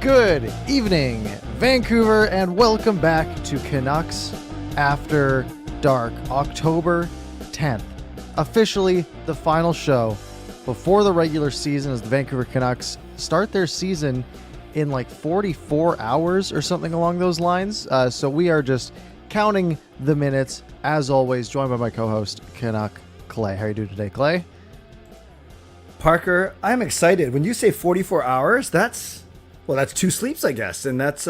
Good evening, Vancouver, and welcome back to Canucks After Dark, October 10th. Officially the final show before the regular season as the Vancouver Canucks start their season in like 44 hours or something along those lines. So we are just counting the minutes, as always, joined by my co-host, Canuck Clay. How are you doing today, Clay? Parker, I'm excited. When you say 44 hours, that's 2 sleeps, I guess. And that's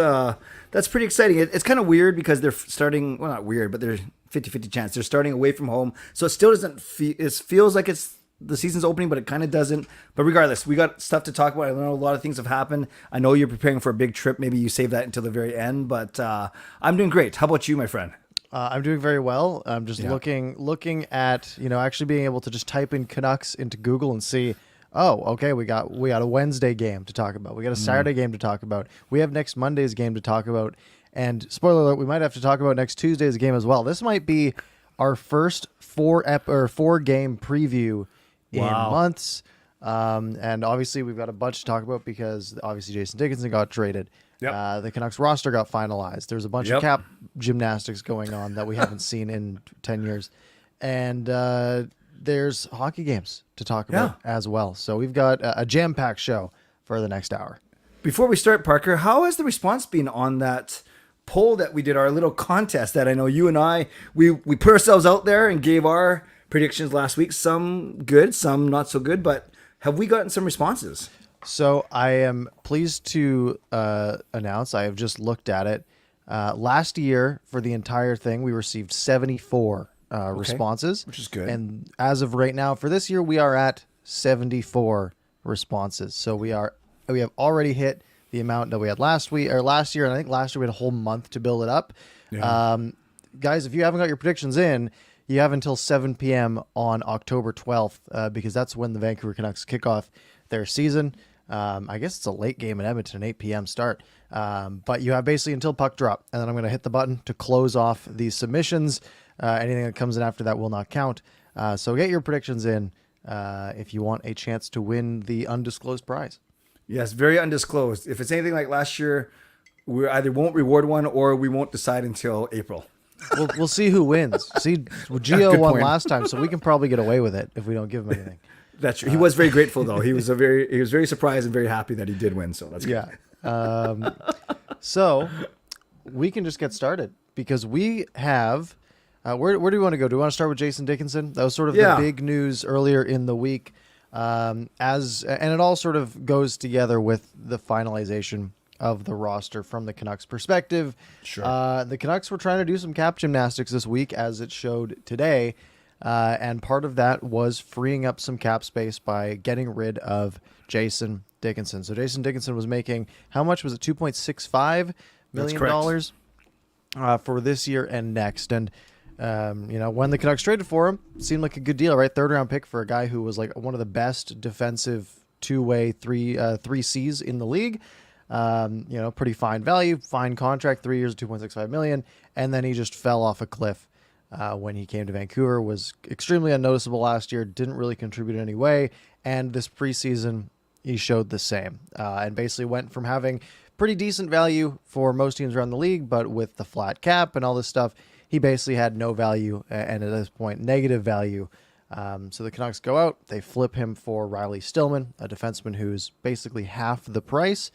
pretty exciting. It's kind of weird because they're starting, well, not weird, but there's 50-50 chance. They're starting away from home. So it still doesn't feel, it feels like it's the season's opening, but it kind of doesn't. But regardless, we got stuff to talk about. I know a lot of things have happened. I know you're preparing for a big trip. Maybe you save that until the very end, but I'm doing great. How about you, my friend? I'm doing very well. I'm just looking at, actually being able to just type in Canucks into Google and see, oh, okay, we got a Wednesday game to talk about. We got a Saturday game to talk about. We have next Monday's game to talk about. And spoiler alert, we might have to talk about next Tuesday's game as well. This might be our first 4-game preview in months. And obviously we've got a bunch to talk about because obviously Jason Dickinson got traded. Yep. The Canucks roster got finalized. There's a bunch of cap gymnastics going on that we haven't seen in 10 years. And there's hockey games to talk about as well. So we've got a jam-packed show for the next hour. Before we start, Parker, how has the response been on that poll that we did, our little contest that I know you and I, we put ourselves out there and gave our predictions last week? Some good, some not so good, but have we gotten some responses? So I am pleased to announce, I have just looked at it. Last year, for the entire thing, we received 74 responses, which is good. And as of right now, for this year, we are at 74 responses. So we have already hit the amount that we had last year, and I think last year we had a whole month to build it up. Yeah. Guys, if you haven't got your predictions in, you have until 7 p.m. on October 12th, because that's when the Vancouver Canucks kick off their season. I guess it's a late game in Edmonton, an 8 p.m. start. But you have basically until puck drop, and then I'm going to hit the button to close off these submissions. Anything that comes in after that will not count. So get your predictions in if you want a chance to win the undisclosed prize. Yes, very undisclosed. If it's anything like last year, we either won't reward one or we won't decide until April. We'll see who wins. See, Gio won last time, so we can probably get away with it if we don't give him anything. That's true. He was very grateful, though. He was very surprised and very happy that he did win. So that's good. Yeah. So we can just get started because we have. Where do we want to go? Do we want to start with Jason Dickinson? That was sort of the big news earlier in the week, and it all sort of goes together with the finalization of the roster from the Canucks perspective. Sure. The Canucks were trying to do some cap gymnastics this week, as it showed today, and part of that was freeing up some cap space by getting rid of Jason Dickinson. So Jason Dickinson was making, how much was it? $2.65 million for this year and next, and when the Canucks traded for him, it seemed like a good deal, right? 3rd-round pick for a guy who was like one of the best defensive two-way three Cs in the league. Pretty fine value, fine contract, 3 years, $2.65 million, and then he just fell off a cliff when he came to Vancouver. Was extremely unnoticeable last year, didn't really contribute in any way, and this preseason he showed the same, and basically went from having pretty decent value for most teams around the league, but with the flat cap and all this stuff, he basically had no value, and at this point, negative value. So the Canucks go out, they flip him for Riley Stillman, a defenseman who's basically half the price,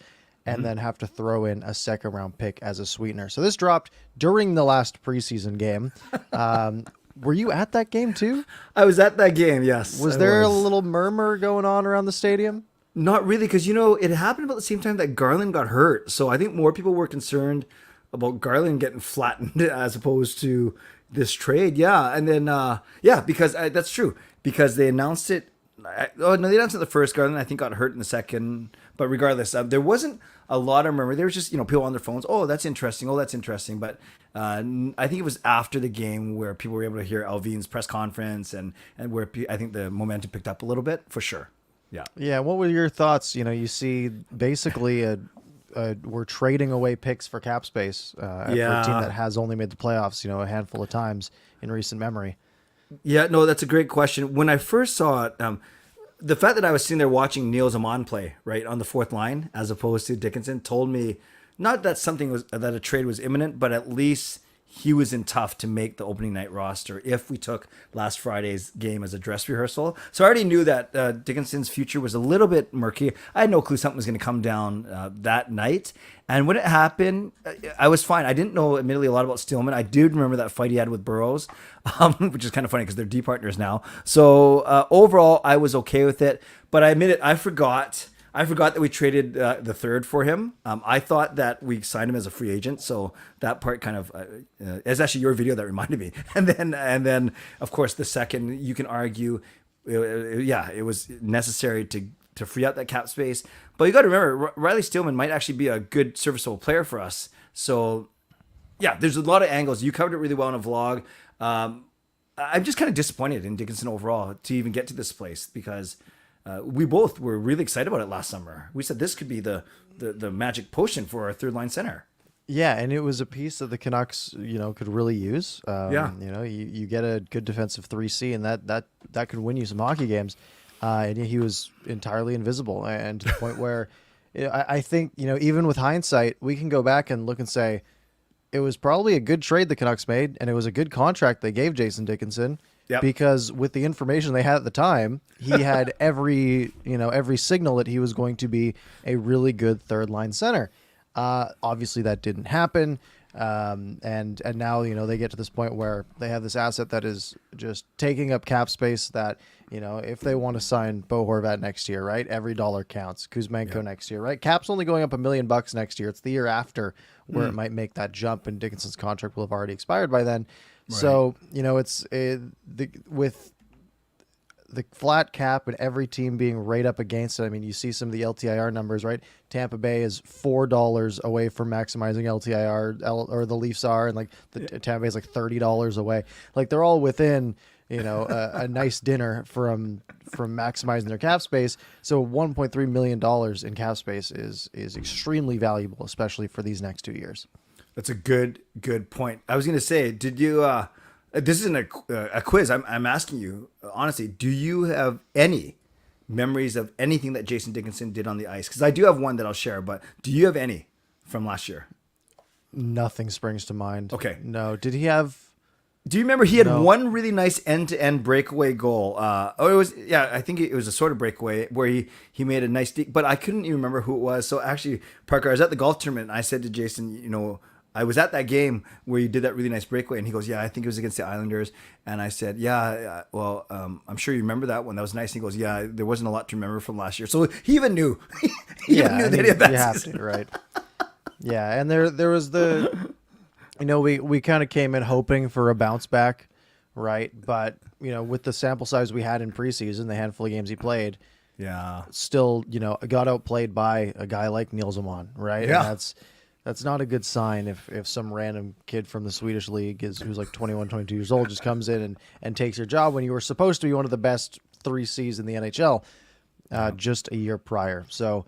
and then have to throw in a 2nd-round pick as a sweetener. So this dropped during the last preseason game. Were you at that game too? I was at that game, yes. Was there a little murmur going on around the stadium? Not really, because, it happened about the same time that Garland got hurt. So I think more people were concerned about Garland getting flattened as opposed to this trade. Yeah. And then, because that's true. Because they announced it. They announced it the first. Garland, I think, got hurt in the second. But regardless, there wasn't a lot of murmur. There was just, people on their phones. Oh, that's interesting. Oh, that's interesting. But I think it was after the game where people were able to hear Alvin's press conference and where I think the momentum picked up a little bit, for sure. Yeah. Yeah. What were your thoughts? You see basically we're trading away picks for cap space for a team that has only made the playoffs, a handful of times in recent memory. Yeah, no, that's a great question. When I first saw it, the fact that I was sitting there watching Neil Zaman play right on the fourth line as opposed to Dickinson told me not that that a trade was imminent, but at least he was in tough to make the opening night roster if we took last Friday's game as a dress rehearsal. So I already knew that Dickinson's future was a little bit murky. I had no clue something was going to come down that night. And when it happened, I was fine. I didn't know, admittedly, a lot about Stillman. I did remember that fight he had with Burrows, which is kind of funny because they're D partners now. So overall, I was okay with it. But I admit it, I forgot that we traded the third for him. I thought that we signed him as a free agent, so that part kind of is actually your video that reminded me. And then of course the second, you can argue, it was necessary to free up that cap space. But you got to remember, Riley Stillman might actually be a good serviceable player for us. So yeah, there's a lot of angles. You covered it really well in a vlog. I'm just kind of disappointed in Dickinson overall to even get to this place because. We both were really excited about it last summer. We said this could be the magic potion for our third line center. Yeah, and it was a piece that the Canucks, could really use. You get a good defensive 3C, and that could win you some hockey games. And he was entirely invisible, and to the point where I think, even with hindsight, we can go back and look and say it was probably a good trade the Canucks made, and it was a good contract they gave Jason Dickinson. Yep. Because with the information they had at the time, he had every signal that he was going to be a really good third line center. Obviously that didn't happen. And now, they get to this point where they have this asset that is just taking up cap space that, if they want to sign Bo Horvat next year, right? Every dollar counts. Kuzmenko next year, right? Cap's only going up $1 million next year. It's the year after where it might make that jump, and Dickinson's contract will have already expired by then. Right. So, with the flat cap and every team being right up against it. I mean, you see some of the LTIR numbers, right? Tampa Bay is $4 away from maximizing LTIR, or the Leafs are, and like Tampa Bay is like $30 away. Like they're all within, a nice dinner from maximizing their cap space. So $1.3 million in cap space is extremely valuable, especially for these next 2 years. That's a good point. I was going to say, did you, this isn't a quiz. I'm asking you, honestly, do you have any memories of anything that Jason Dickinson did on the ice? Because I do have one that I'll share, but do you have any from last year? Nothing springs to mind. Okay. No. Did he have... Do you remember he had one really nice end-to-end breakaway goal? I think it was a sort of breakaway where he made a nice, but I couldn't even remember who it was. So actually, Parker, I was at the golf tournament, and I said to Jason, I was at that game where you did that really nice breakaway, and he goes, yeah, I think it was against the Islanders. And I said, yeah, well, I'm sure you remember that one. That was nice. And he goes, yeah, there wasn't a lot to remember from last year. So he even knew. He knew that he had that season. To, right? Yeah, and there was the, we kind of came in hoping for a bounce back, right? But, with the sample size we had in preseason, the handful of games he played, still, got outplayed by a guy like Neil Zaman, right? Yeah. And that's not a good sign if some random kid from the Swedish league who's like 21, 22 years old just comes in and takes your job when you were supposed to be one of the best 3Cs in the NHL just a year prior. So,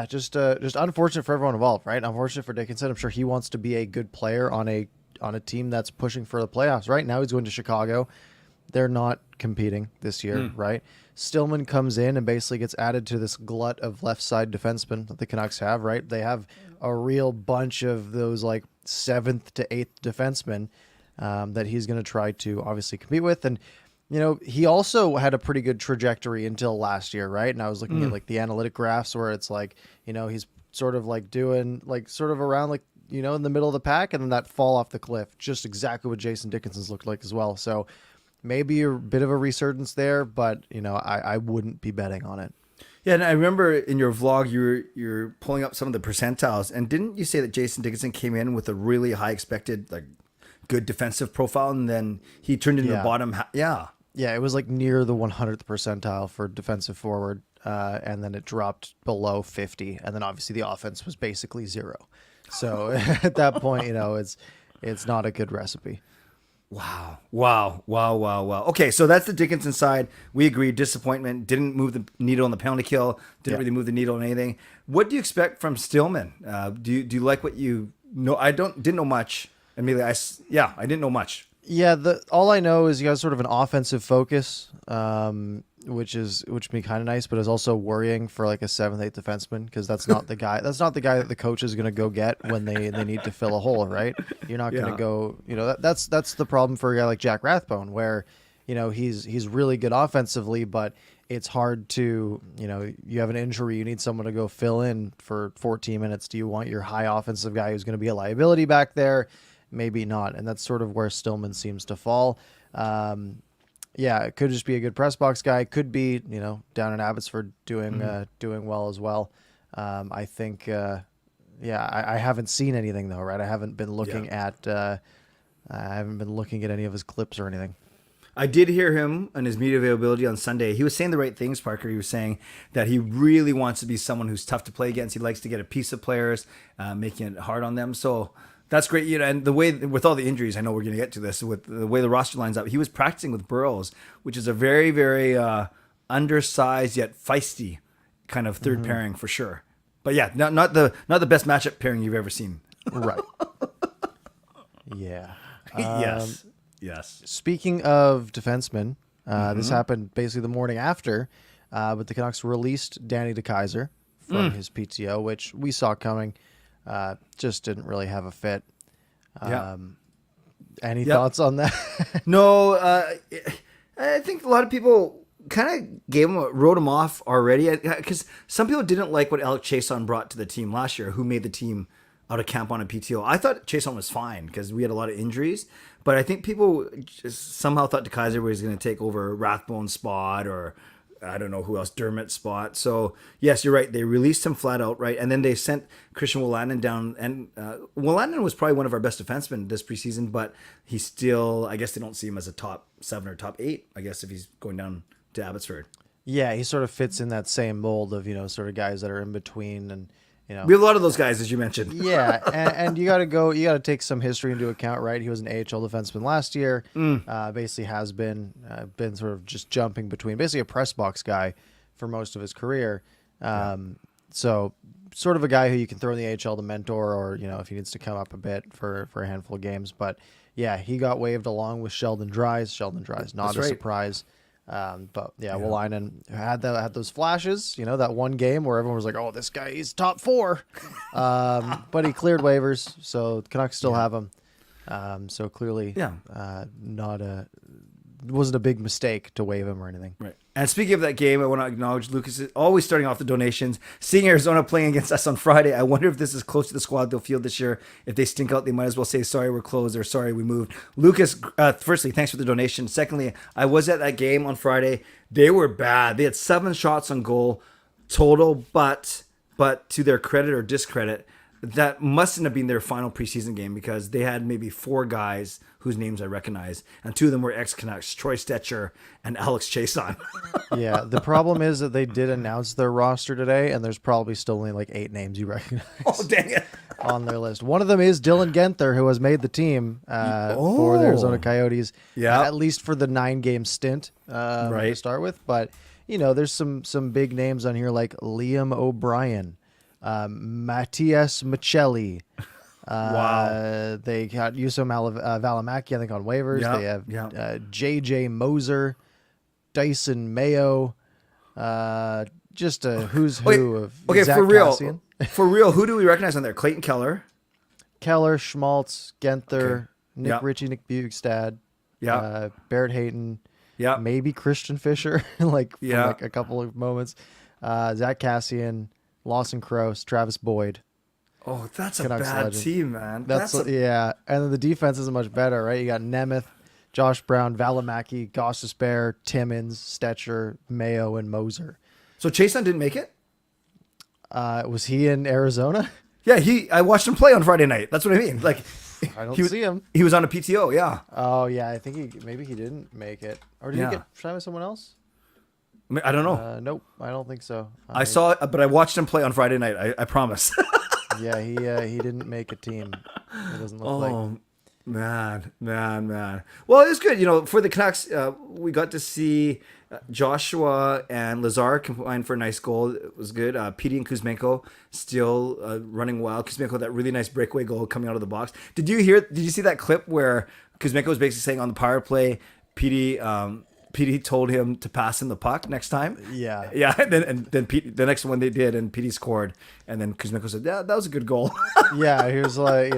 just unfortunate for everyone involved, right? Unfortunate for Dickinson. I'm sure he wants to be a good player on a team that's pushing for the playoffs. Right now he's going to Chicago. They're not competing this year, right? Stillman comes in and basically gets added to this glut of left side defensemen that the Canucks have, right? They have a real bunch of those like 7th to 8th defensemen that he's going to try to obviously compete with. And, he also had a pretty good trajectory until last year, right? And I was looking at like the analytic graphs where it's like, he's sort of like doing like sort of around like, in the middle of the pack, and then that fall off the cliff, just exactly what Jason Dickinson's looked like as well. So maybe a bit of a resurgence there, but I wouldn't be betting on it. Yeah, and I remember in your vlog you're pulling up some of the percentiles, and didn't you say that Jason Dickinson came in with a really high expected, like, good defensive profile, and then he turned into the bottom? Yeah, it was like near the 100th percentile for defensive forward, and then it dropped below 50, and then obviously the offense was basically zero. So at that point, it's not a good recipe. Wow. Okay, so that's the Dickinson side. We agree, disappointment, didn't move the needle on the penalty kill, didn't really move the needle on anything. What do you expect from Stillman? Do you like what you know? I didn't know much. Immediately, I didn't know much. Yeah, all I know is he has sort of an offensive focus, which would be kind of nice, but is also worrying for like a 7th, 8th defenseman, because that's not the guy. That's not the guy that the coach is going to go get when they need to fill a hole, right? You're not going to go. That's the problem for a guy like Jack Rathbone, where he's really good offensively, but it's hard to you have an injury, you need someone to go fill in for 14 minutes. Do you want your high offensive guy who's going to be a liability back there? Maybe not, and that's sort of where Stillman seems to fall. Yeah, it could just be a good press box guy. Could be, down in Abbotsford doing well as well. I think, I haven't seen anything though, right? I haven't been looking at any of his clips or anything. I did hear him on his media availability on Sunday. He was saying the right things, Parker. He was saying that he really wants to be someone who's tough to play against. He likes to get a piece of players, making it hard on them. So that's great. And the way, with all the injuries, I know we're going to get to this, with the way the roster lines up, he was practicing with Burrows, which is a very, very undersized yet feisty kind of third pairing for sure. But yeah, not the best matchup pairing you've ever seen. Right. Yeah. Yes. Speaking of defensemen, this happened basically the morning after, but the Canucks released Danny DeKeyser from his PTO, which we saw coming. Just didn't really have a fit. Any thoughts on that? No, I think a lot of people kind of wrote him off already, because some people didn't like what Alex Chason brought to the team last year, who made the team out of camp on a PTO. I thought Chason was fine because we had a lot of injuries, but I think people just somehow thought DeKeyser was going to take over Rathbone's spot, or I don't know who else, Dermott's spot. So yes, you're right. They released him flat out, right? And then they sent Christian Wolanin down, and Wolanin was probably one of our best defensemen this preseason, but he's still, I guess they don't see him as a top 7 or top 8, I guess, if he's going down to Abbotsford. Yeah, he sort of fits in that same mold of, sort of guys that are in between, and we have a lot of those guys, as you mentioned. Yeah, and you got to take some history into account, right? He was an AHL defenseman last year. Basically has been sort of just jumping between, basically a press box guy for most of his career. So sort of a guy who you can throw in the AHL to mentor, or if he needs to come up a bit for a handful of games. But yeah, he got waived along with Sheldon Dries. Sheldon Dries, not a surprise. But Wolanin had those flashes, that one game where everyone was like, "Oh, this guy, he's top 4," but he cleared waivers, so the Canucks still have him. So clearly, wasn't a big mistake to waive him or anything. Right. And speaking of that game, I want to acknowledge Lucas is always starting off the donations. Seeing Arizona playing against us on Friday, I wonder if this is close to the squad they'll field this year. If they stink out, they might as well say, sorry, we're closed, or sorry, we moved. Lucas, firstly, thanks for the donation. Secondly, I was at that game on Friday. They were bad. They had 7 shots on goal total, but to their credit or discredit, that mustn't have been their final preseason game, because they had maybe 4 guys whose names I recognize, and 2 of them were ex-Canucks, Troy Stetcher and Alex Chason. Yeah, the problem is that they did announce their roster today, and there's probably still only like 8 names you recognize. Oh, dang it. On their list. One of them is Dylan Genther, who has made the team for the Arizona Coyotes, at least for the 9-game stint to start with. But, there's some big names on here like Liam O'Brien, Matthias Michelli. Wow. They got Juuso Valimaki, I think, on waivers. They have JJ Moser, Dyson Mayo, just a who's who of Zach for real. Cassian. For real, who do we recognize on there? Clayton Keller, Schmaltz, Genther, Nick Ritchie, Nick Bugstad, Barrett Hayton, maybe Christian Fisher, from a couple of moments, Zach Cassian, Lawson Kroos, Travis Boyd. Oh, that's Canucks a bad legend. team, man. And then the defense isn't much better, right? You got Nemeth, Josh Brown, Valimaki, Gostisbehere, Timmins, Stetcher, Mayo, and Moser. So Chason didn't make it? Was he in Arizona? Yeah, I watched him play on Friday night. That's what I mean. I don't see him. He was on a PTO, yeah. Oh, yeah, I think maybe he didn't make it. Or did he get signed with someone else? I don't know. Nope, I don't think so. I saw it, but I watched him play on Friday night. I promise. Yeah, he didn't make a team. It doesn't look like. Man. Well, it was good. For the Canucks, we got to see Joshua and Lazar combine for a nice goal. It was good. Petey and Kuzmenko still running wild. Kuzmenko, that really nice breakaway goal coming out of the box. Did you see that clip where Kuzmenko was basically saying on the power play, Petey Petey told him to pass him the puck next time. Yeah. Yeah. And then Pete, the next one they did, and Petey scored. And then Kuzmenko said, "Yeah, that was a good goal." Yeah, he was like,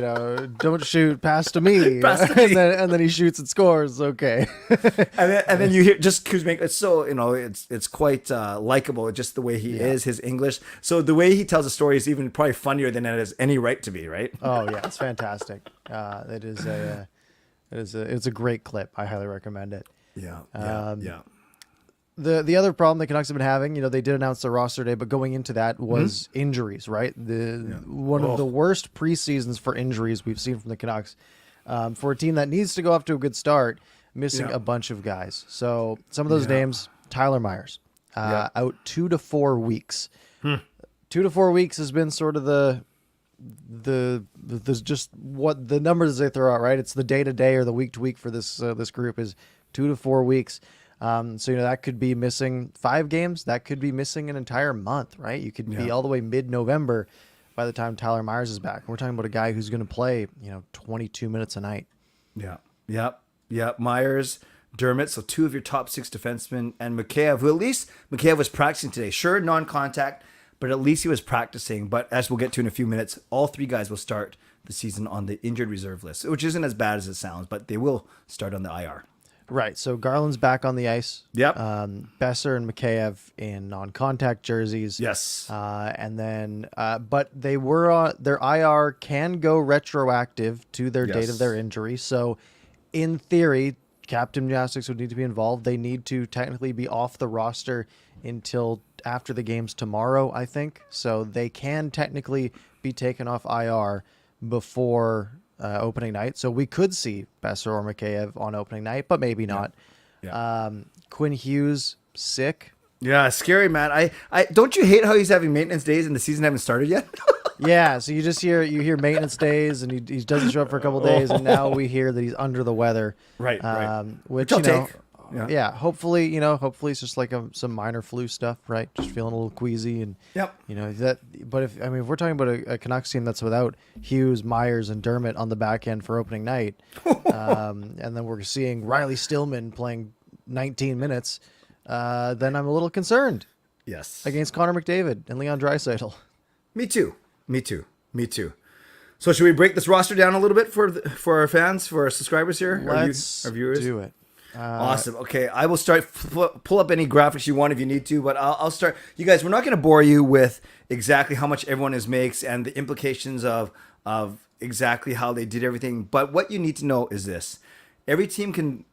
don't shoot, pass to me. Pass to me. And then he shoots and scores. Okay. And then you hear just Kuzmenko. It's so it's quite likable, just the way he is, his English. So the way he tells a story is even probably funnier than it has any right to be, right? Oh yeah, it's fantastic. It's a great clip. I highly recommend it. Yeah. The other problem the Canucks have been having, they did announce the roster day, but going into that was injuries, right? One of the worst preseasons for injuries we've seen from the Canucks. For a team that needs to go off to a good start, missing a bunch of guys. So some of those names, Tyler Myers, out 2 to 4 weeks. 2 to 4 weeks has been sort of the just what the numbers they throw out, right? It's the day to day or the week to week for this group is 2 to 4 weeks. So that could be missing 5 games. That could be missing an entire month, right? You could be all the way mid-November by the time Tyler Myers is back. We're talking about a guy who's going to play 22 minutes a night. Yeah. Myers, Dermott, so 2 of your top 6 defensemen, and Mikheyev, who at least Mikheyev was practicing today. Sure, non-contact, but at least he was practicing. But as we'll get to in a few minutes, all 3 guys will start the season on the injured reserve list, which isn't as bad as it sounds, but they will start on the IR. Right. So Garland's back on the ice. Yep. Besser and Mikheyev in non-contact jerseys. Yes. And then, but they were on their IR can go retroactive to their date of their injury. So, in theory, cap gymnastics would need to be involved. They need to technically be off the roster until after the games tomorrow, I think. So they can technically be taken off IR before opening night. So we could see Besser or Mikheyev on opening night, but maybe not. Yeah. Quinn Hughes, sick. Yeah, scary, man. I don't you hate how he's having maintenance days and the season hasn't started yet? Yeah, so you just hear maintenance days and he doesn't show up for a couple days, and now we hear that he's under the weather. Right. Which I'll take. Yeah. Hopefully it's just like some minor flu stuff, right? Just feeling a little queasy and that. But if we're talking about a Canucks team that's without Hughes, Myers, and Dermott on the back end for opening night, and then we're seeing Riley Stillman playing 19 minutes, then I'm a little concerned. Yes. Against Connor McDavid and Leon Draisaitl. Me too. So should we break this roster down a little bit for our fans, for our subscribers here, Let's our viewers? do it. Awesome. Okay, I will start. Pull up any graphics you want if you need to, but I'll start. You guys, we're not going to bore you with exactly how much everyone makes and the implications of exactly how they did everything. But what you need to know is this: every team can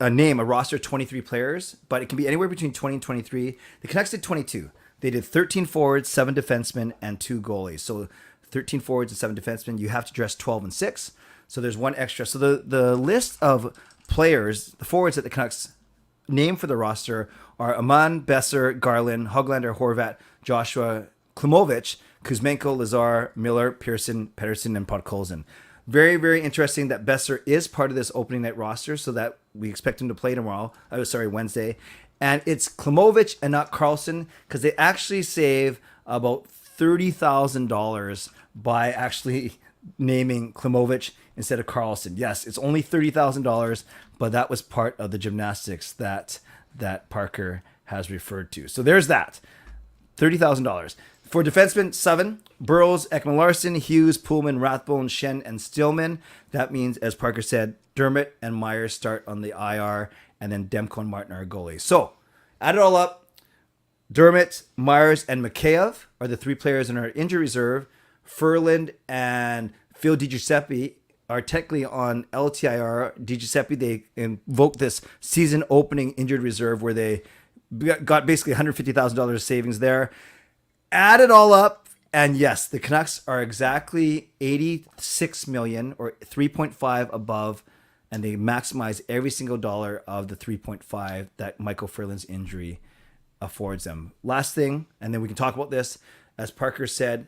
name a roster of 23 players, but it can be anywhere between 20 and 23. The Canucks did 22. They did 13 forwards, 7 defensemen, and 2 goalies. So 13 forwards and 7 defensemen. You have to dress 12 and 6. So there's one extra. So the list of players, the forwards that the Canucks name for the roster are Aman, Besser, Garland, Höglander, Horvat, Joshua, Klimovich, Kuzmenko, Lazar, Miller, Pearson, Pettersson, and Podkolzin. Very, very interesting that Besser is part of this opening night roster, so that we expect him to play Wednesday. And it's Klimovich and not Carlson, because they actually save about $30,000 by actually naming Klimovich instead of Carlson. Yes, it's only $30,000, but that was part of the gymnastics that Parker has referred to. So there's that. $30,000. For defensemen, 7. Burrows, Ekman-Larsson, Hughes, Pullman, Rathbone, Shen, and Stillman. That means, as Parker said, Dermott and Myers start on the IR, and then Demko and Martin are goalies. So, add it all up. Dermott, Myers, and Mikheyev are the 3 players in our injury reserve. Furland and Phil DiGiuseppe are technically on LTIR. DiGiuseppe, they invoked this season opening injured reserve where they got basically $150,000 savings there. Add it all up, and yes, the Canucks are exactly $86 million or 3.5 above, and they maximize every single dollar of the 3.5 that Michael Furland's injury affords them. Last thing, and then we can talk about this. As Parker said,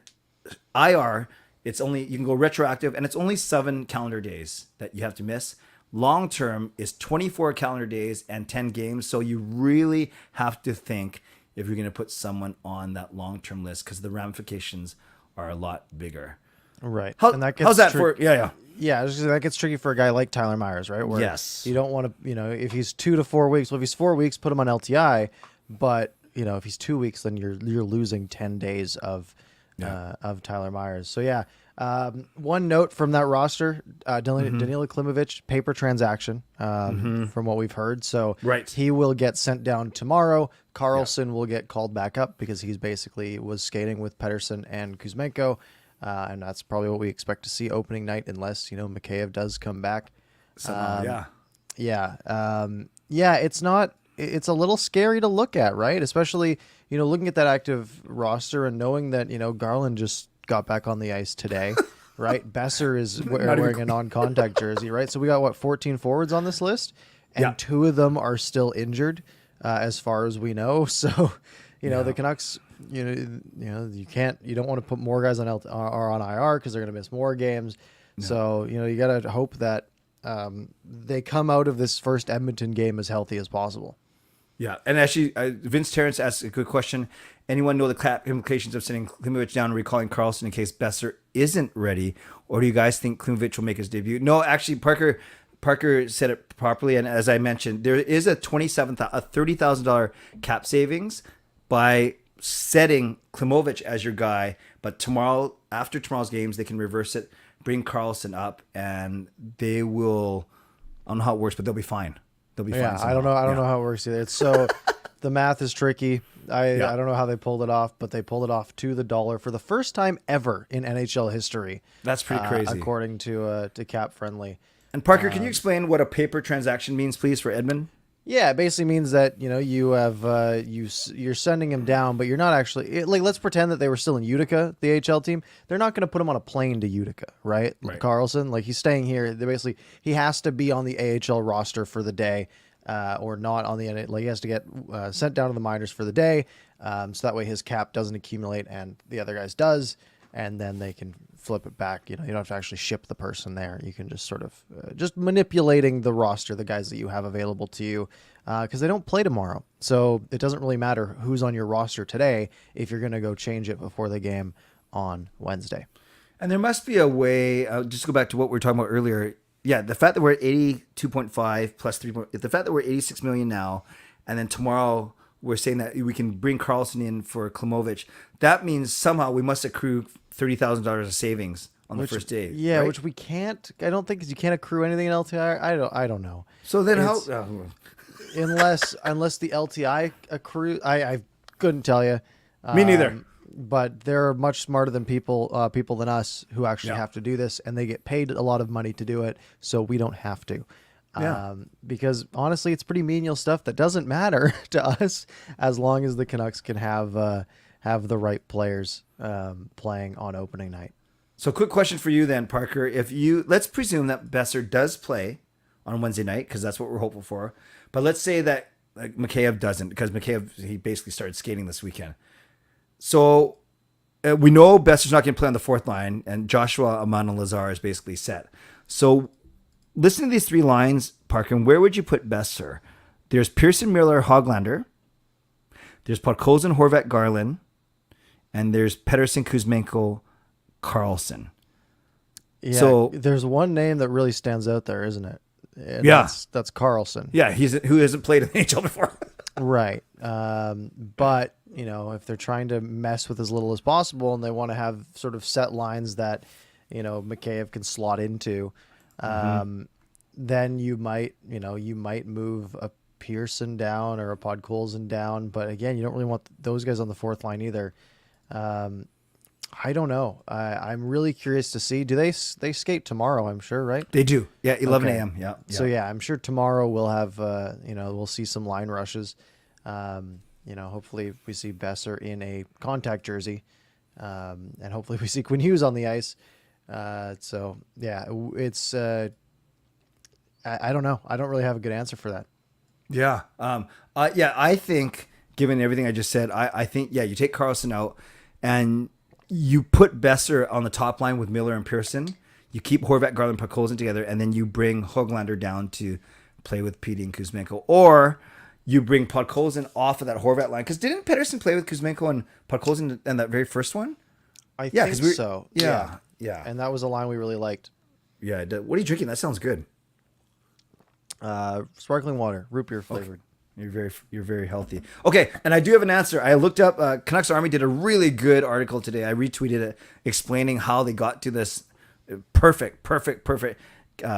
IR, you can go retroactive, and it's only 7 calendar days that you have to miss. Long term is 24 calendar days and 10 games. So you really have to think if you're going to put someone on that long term list, because the ramifications are a lot bigger. Right. How, And that how's that trick- for? Yeah. Yeah, I was just, that gets tricky for a guy like Tyler Myers, right? Where Yes. you don't want to, if he's 2 to 4 weeks, well, if he's 4 weeks, put him on LTI. But if he's 2 weeks, then you're losing 10 days of Tyler Myers. So yeah, one note from that roster: Danila Klimovich, paper transaction, from what we've heard. So Right. he will get sent down tomorrow. Carlson will get called back up because he's basically was skating with Pettersson and Kuzmenko. And that's probably what we expect to see opening night, unless Mikheyev does come back. Somehow, It's not. It's a little scary to look at, right? Especially looking at that active roster and knowing that Garland just got back on the ice today, right? Besser is wearing a non-contact jersey, right? So we got 14 forwards on this list, and 2 of them are still injured, as far as we know. So the Canucks. You don't want to put more guys on or on IR because they're going to miss more games. No. So you got to hope that they come out of this first Edmonton game as healthy as possible. Yeah, and actually, Vince Terrence asked a good question. Anyone know the cap implications of sending Klimovich down and recalling Carlson in case Besser isn't ready, or do you guys think Klimovich will make his debut? No, actually, Parker said it properly, and as I mentioned, there is a $30,000 cap savings by setting Klimovich as your guy, but after tomorrow's games, they can reverse it, bring Carlson up, and they will. I don't know how it works, but they'll be fine. They'll be fine. Yeah, I don't know. I don't know how it works either. It's so the math is tricky. I don't know how they pulled it off, but they pulled it off to the dollar for the first time ever in NHL history. That's pretty crazy, according to Cap Friendly. And Parker, can you explain what a paper transaction means, please, for Edmund? Yeah, it basically means that you have you're sending him down, but you're not actually let's pretend that they were still in Utica, the AHL team. They're not going to put him on a plane to Utica, right? Carlson, he's staying here. He has to be on the AHL roster for the day, or not on the he has to get sent down to the minors for the day, so that way his cap doesn't accumulate and the other guys does, and then they can flip it back. You don't have to actually ship the person there. You can just sort of just manipulating the roster, the guys that you have available to you, because they don't play tomorrow. So it doesn't really matter who's on your roster today if you're going to go change it before the game on Wednesday. And there must be a way, just go back to what we were talking about earlier. Yeah, the fact that we're at 82.5 plus 3, the fact that we're 86 million now, and then tomorrow we're saying that we can bring Carlson in for Klimovich, that means somehow we must accrue $30,000 of savings on the first day. Yeah, right? which we can't. I don't think, because you can't accrue anything in LTI. I don't know. So then unless the LTI accrue, I couldn't tell you. Me neither. But they're much smarter than people than us who actually have to do this, and they get paid a lot of money to do it, so we don't have to. Because honestly, it's pretty menial stuff that doesn't matter to us as long as the Canucks can have the right players playing on opening night. So quick question for you then, Parker. Let's presume that Besser does play on Wednesday night, because that's what we're hopeful for. But let's say that Mikheyev doesn't, because Mikheyev, he basically started skating this weekend. So we know Besser's not going to play on the fourth line, and Joshua, Aman, and Lazar is basically set. So listen to these 3 lines, Parker, and where would you put Besser? There's Pearson, Miller, Hoglander. There's Podkolzin, Horvat, Garland. And there's Pettersson, Kuzmenko, Carlson. Yeah, so there's one name that really stands out there, isn't it? And that's Carlson. Yeah, who hasn't played in the NHL before. Right. But, if they're trying to mess with as little as possible and they want to have sort of set lines that, Mikheyev can slot into, then you might move a Pearson down or a Podkolzin down. But again, you don't really want those guys on the fourth line either. I don't know. I'm really curious to see. Do they skate tomorrow? I'm sure, right? They do. Yeah, 11 a.m. Yeah. So yeah, I'm sure tomorrow we'll have we'll see some line rushes. Hopefully we see Besser in a contact jersey, and hopefully we see Quinn Hughes on the ice. So yeah, it's I don't know. I don't really have a good answer for that. Yeah. I think, given everything I just said, I think you take Carlson out and you put Besser on the top line with Miller and Pearson. You keep Horvat, Garland, Podkolzin together, and then you bring Hoglander down to play with Petey and Kuzmenko. Or you bring Podkolzin off of that Horvat line. Because didn't Pettersson play with Kuzmenko and Podkolzin in that very first one? I think so. Yeah. Yeah. And that was a line we really liked. Yeah. What are you drinking? That sounds good. Sparkling water, root beer flavored. Okay. You're very healthy. Okay, and I do have an answer. I looked up. Canucks Army did a really good article today. I retweeted it explaining how they got to this perfect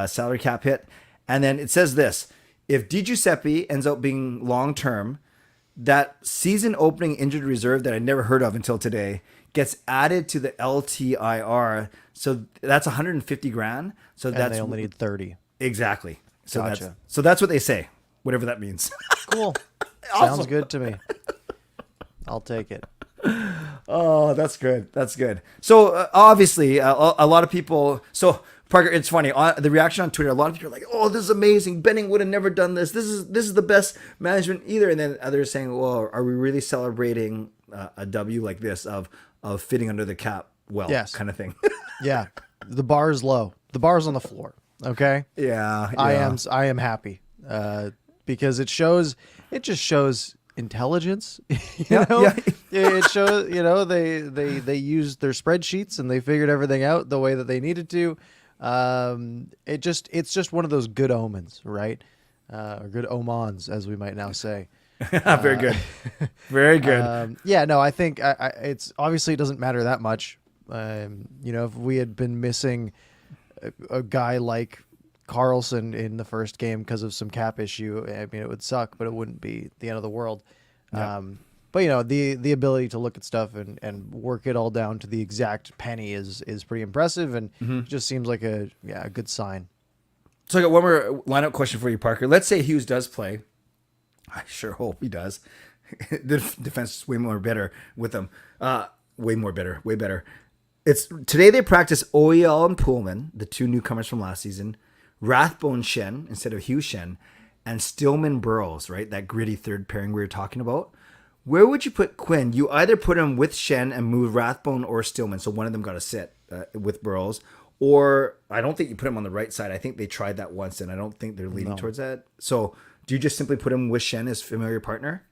salary cap hit. And then it says this: if Di Giuseppe ends up being long term, that season opening injured reserve that I never heard of until today gets added to the LTIR. So that's 150 grand. So And that's they only need 30. exactly. So Gotcha. that's what they say, whatever that means. Cool. Awesome. Sounds good to me. I'll take it. Oh, that's good. That's good. So obviously, a lot of people. So Parker, it's funny. The reaction on Twitter, a lot of people are like, "Oh, this is amazing. Benning would have never done this. This is the best management either." And then others saying, "Well, are we really celebrating a W like this of fitting under the cap well, Yes. kind of thing?" Yeah. The bar is low. The bar's on the floor. Okay. Yeah. I am happy because it just shows intelligence. you know, it shows, they used their spreadsheets and they figured everything out the way that they needed to. It's just one of those good omens, right? Or good omens, as we might now say. Very good. Very good. No, I think it's obviously it doesn't matter that much. If we had been missing a guy like Carlson in the first game because of some cap issue, I mean, it would suck, but it wouldn't be the end of the world. Yeah. But the ability to look at stuff and work it all down to the exact penny is pretty impressive, and just seems like a good sign. So I got one more lineup question for you, Parker. Let's say Hughes does play. I sure hope he does. The defense is way more better with them. Way better. It's today they practice OEL and Pullman, the two newcomers from last season, Rathbone Shen instead of Hugh Shen, and Stillman Burrows, right? That gritty third pairing we were talking about. Where would you put Quinn? You either put him with Shen and move Rathbone or Stillman, so one of them got to sit with Burrows. Or I don't think you put him on the right side. I think they tried that once, and I don't think they're leaning towards that. So do you just simply put him with Shen as familiar partner?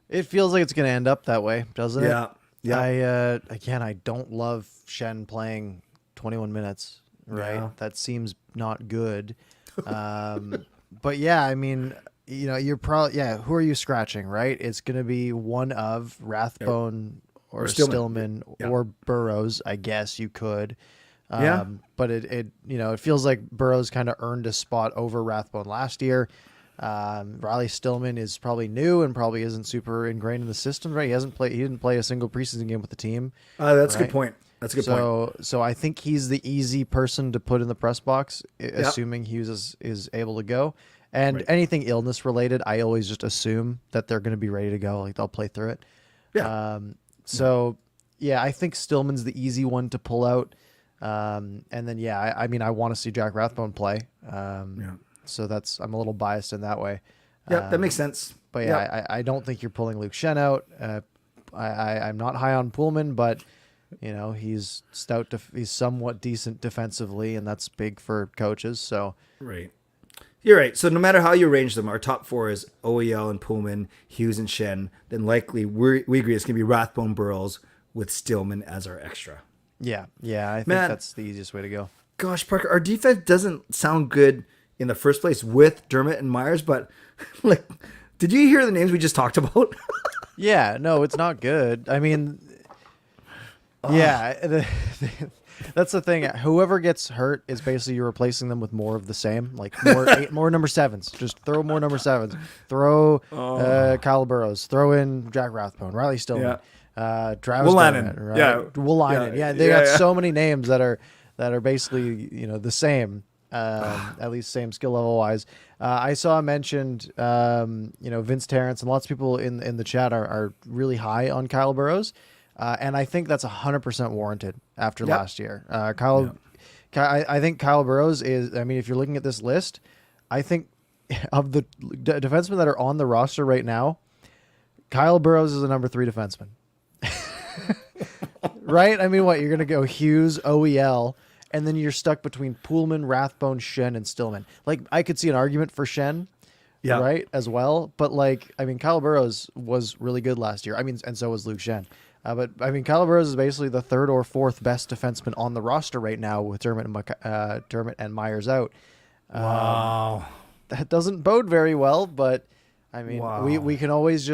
It feels like it's going to end up that way, doesn't it? Yeah. Yeah. I don't love Shen playing 21 minutes, right? Yeah. That seems not good. But yeah, I mean, you're probably, who are you scratching, right? It's going to be one of Rathbone or Stillman or Burrows, I guess you could. But it feels like Burrows kind of earned a spot over Rathbone last year. Riley Stillman is probably new and probably isn't super ingrained in the system, right? He didn't play a single preseason game with the team. That's a good point. That's a good point. So I think he's the easy person to put in the press box, assuming Hughes is able to go. And anything illness related, I always just assume that they're going to be ready to go. Like they'll play through it. Yeah. I think Stillman's the easy one to pull out. And then, I want to see Jack Rathbone play. So I'm a little biased in that way. Yeah, that makes sense. But I don't think you're pulling Luke Shen out. I'm not high on Pullman, but he's stout. He's somewhat decent defensively, and that's big for coaches. So right, you're right. So no matter how you arrange them, our top four is OEL and Pullman, Hughes and Shen. Then likely we agree it's gonna be Rathbone, Burrows with Stillman as our extra. Yeah, I think that's the easiest way to go. Gosh, Parker, our defense doesn't sound good in the first place with Dermott and Myers, but like, did you hear the names we just talked about? Yeah, no, it's not good. I mean, that's the thing. Whoever gets hurt is basically you're replacing them with more of the same, like more number sevens. Just throw more number sevens. Throw Kyle Burrows. Throw in Jack Rathbone, Riley Stillman, Travis Dermott, right? Woolainen. Yeah, they got so many names that are basically the same. At least same skill level wise. I saw mentioned, Vince Terrence and lots of people in the chat are really high on Kyle Burrows. And I think that's 100% warranted after last year. I think Kyle Burrows is, if you're looking at this list, I think of the defensemen that are on the roster right now, Kyle Burrows is the number 3 defenseman. Right? You're going to go Hughes, OEL, and then you're stuck between Pullman, Rathbone, Shen, and Stillman. Like, I could see an argument for Shen, right, as well. But, Kyle Burrows was really good last year. And so was Luke Shen. But I mean, Kyle Burroughs is basically the third or fourth best defenseman on the roster right now with Dermott and Myers out. Wow. That doesn't bode very well, but I mean, Wow. we can always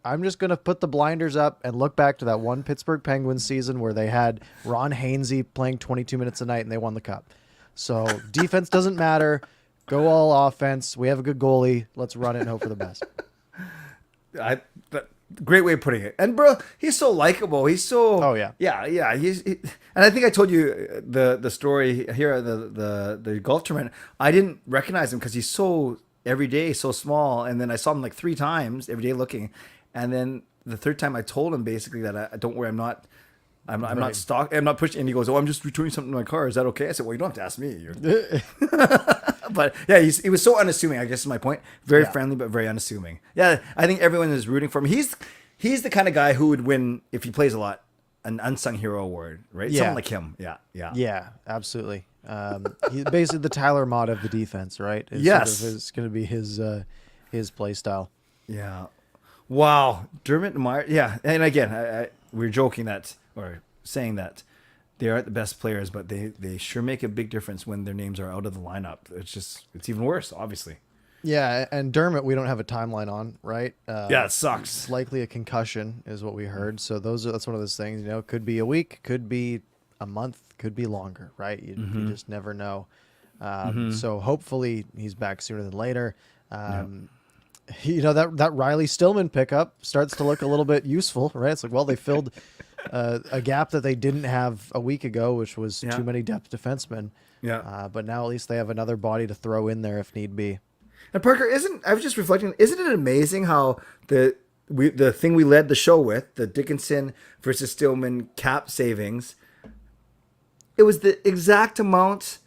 I'm just going to put the blinders up and look back to that one Pittsburgh Penguins season where they had Ron Hainsey playing 22 minutes a night and they won the cup. So defense doesn't matter. Go all offense. We have a good goalie. Let's run it and hope for the best. Great way of putting it. And bro, he's so likable. He's so. Oh, yeah. Yeah. And I think I told you the story here at the golf tournament. I didn't recognize him because he's so every day, so small. And then I saw him like 3 times every day looking. And then the third time I told him basically that I don't worry, I'm not pushing. And he goes, "Oh, I'm just returning something to my car. Is that okay?" I said, "Well, you don't have to ask me." But yeah, he was so unassuming. I guess is my point. Very friendly, but very unassuming. Yeah, I think everyone is rooting for him. He's the kind of guy who would win if he plays a lot, an unsung hero award, right? Yeah. Someone like him. Yeah, absolutely. He's basically the Tyler Mott of the defense, right? It's going to be his play style. Yeah. Wow, Dermott and Meyer. Yeah, and again, we're joking that or saying that they aren't the best players, but they sure make a big difference when their names are out of the lineup. It's even worse, obviously. Yeah, and Dermott, we don't have a timeline on, right? Yeah, it sucks. It's likely a concussion is what we heard. So that's one of those things, could be a week, could be a month, could be longer, right? You just never know. So hopefully he's back sooner than later. That Riley Stillman pickup starts to look a little bit useful, right? It's like, well, they filled a gap that they didn't have a week ago, which was too many depth defensemen. Yeah. But now at least they have another body to throw in there if need be. And Parker, I was just reflecting, isn't it amazing how the thing we led the show with, the Dickinson versus Stillman cap savings, it was the exact amount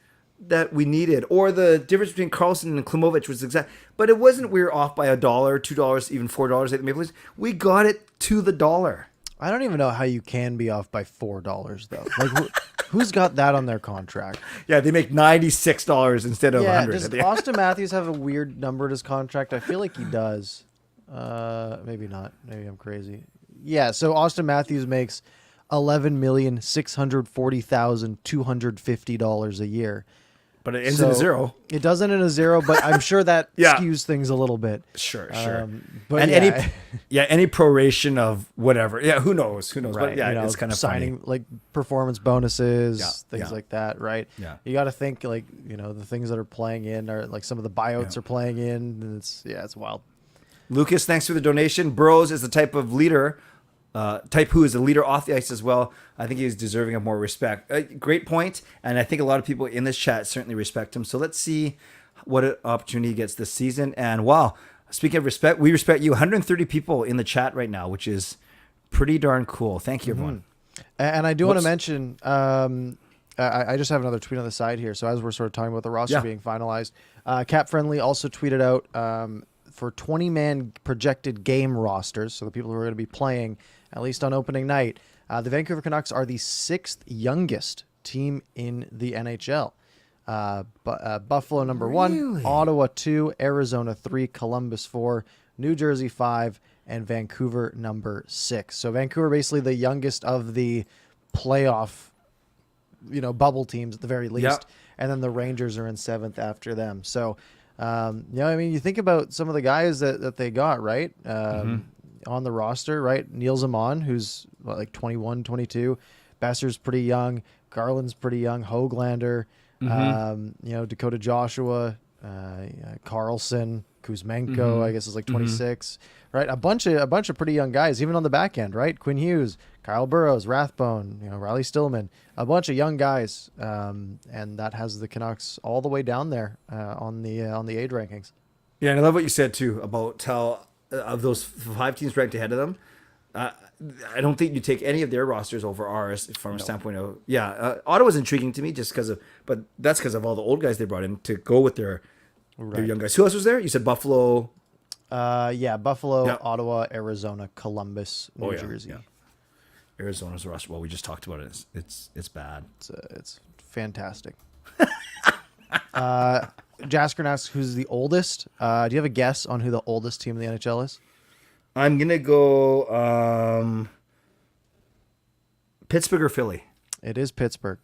that we needed, or the difference between Carlson and Klimovich was exact, but it wasn't we were off by $1, $2, even $4 at the Maple Leafs. We got it to the dollar. I don't even know how you can be off by $4 though. Like who's got that on their contract? Yeah, they make $96 instead of $100. Does Austin Matthews have a weird number in his contract? I feel like he does. Maybe not. Maybe I'm crazy. Yeah, so Austin Matthews makes $11,640,250 a year. But it ends in a zero. It does end in a zero, but I'm sure that skews things a little bit. Sure. But and any proration of whatever. Yeah, who knows? Right. But yeah, it's kind of signing funny. like performance bonuses, things like that, right? Yeah. You got to think like, the things that are playing in are like some of the buyouts are playing in. And it's wild. Lucas, thanks for the donation. Burroughs is the type of leader, who is a leader off the ice as well. I think he's deserving of more respect. Great point, and I think a lot of people in this chat certainly respect him. So let's see what opportunity he gets this season. And wow, speaking of respect, we respect you. 130 people in the chat right now, which is pretty darn cool. Thank you, everyone. And I do want to mention, I just have another tweet on the side here. So as we're sort of talking about the roster being finalized, Cap Friendly also tweeted out for 20-man projected game rosters, so the people who are going to be playing at least on opening night. The Vancouver Canucks are the 6th youngest team in the NHL. Buffalo number 1, Ottawa 2, Arizona 3, Columbus 4, New Jersey 5, and Vancouver number 6. So Vancouver basically the youngest of the playoff, bubble teams at the very least, and then the Rangers are in 7th after them. So, you think about some of the guys that they got, right? On the roster, right? Neil Zaman, who's like 21, 22. Besser's pretty young. Garland's pretty young. Hoglander, Dakota Joshua, Carlson, Kuzmenko, I guess is like 26, right? A bunch of pretty young guys, even on the back end, right? Quinn Hughes, Kyle Burroughs, Rathbone, Riley Stillman, a bunch of young guys, and that has the Canucks all the way down there on the age rankings. Yeah, and I love what you said too about how of those 5 teams ranked ahead of them. I don't think you take any of their rosters over ours from a standpoint of Ottawa's intriguing to me but that's because of all the old guys they brought in to go with their young guys. Who else was there? You said Buffalo. Buffalo, Ottawa, Arizona, Columbus, New Jersey. Yeah. Arizona's roster. Well, we just talked about it. It's bad. It's fantastic. Jasker asks who's the oldest. Do you have a guess on who the oldest team in the NHL is? I'm gonna go. Pittsburgh or Philly? It is Pittsburgh.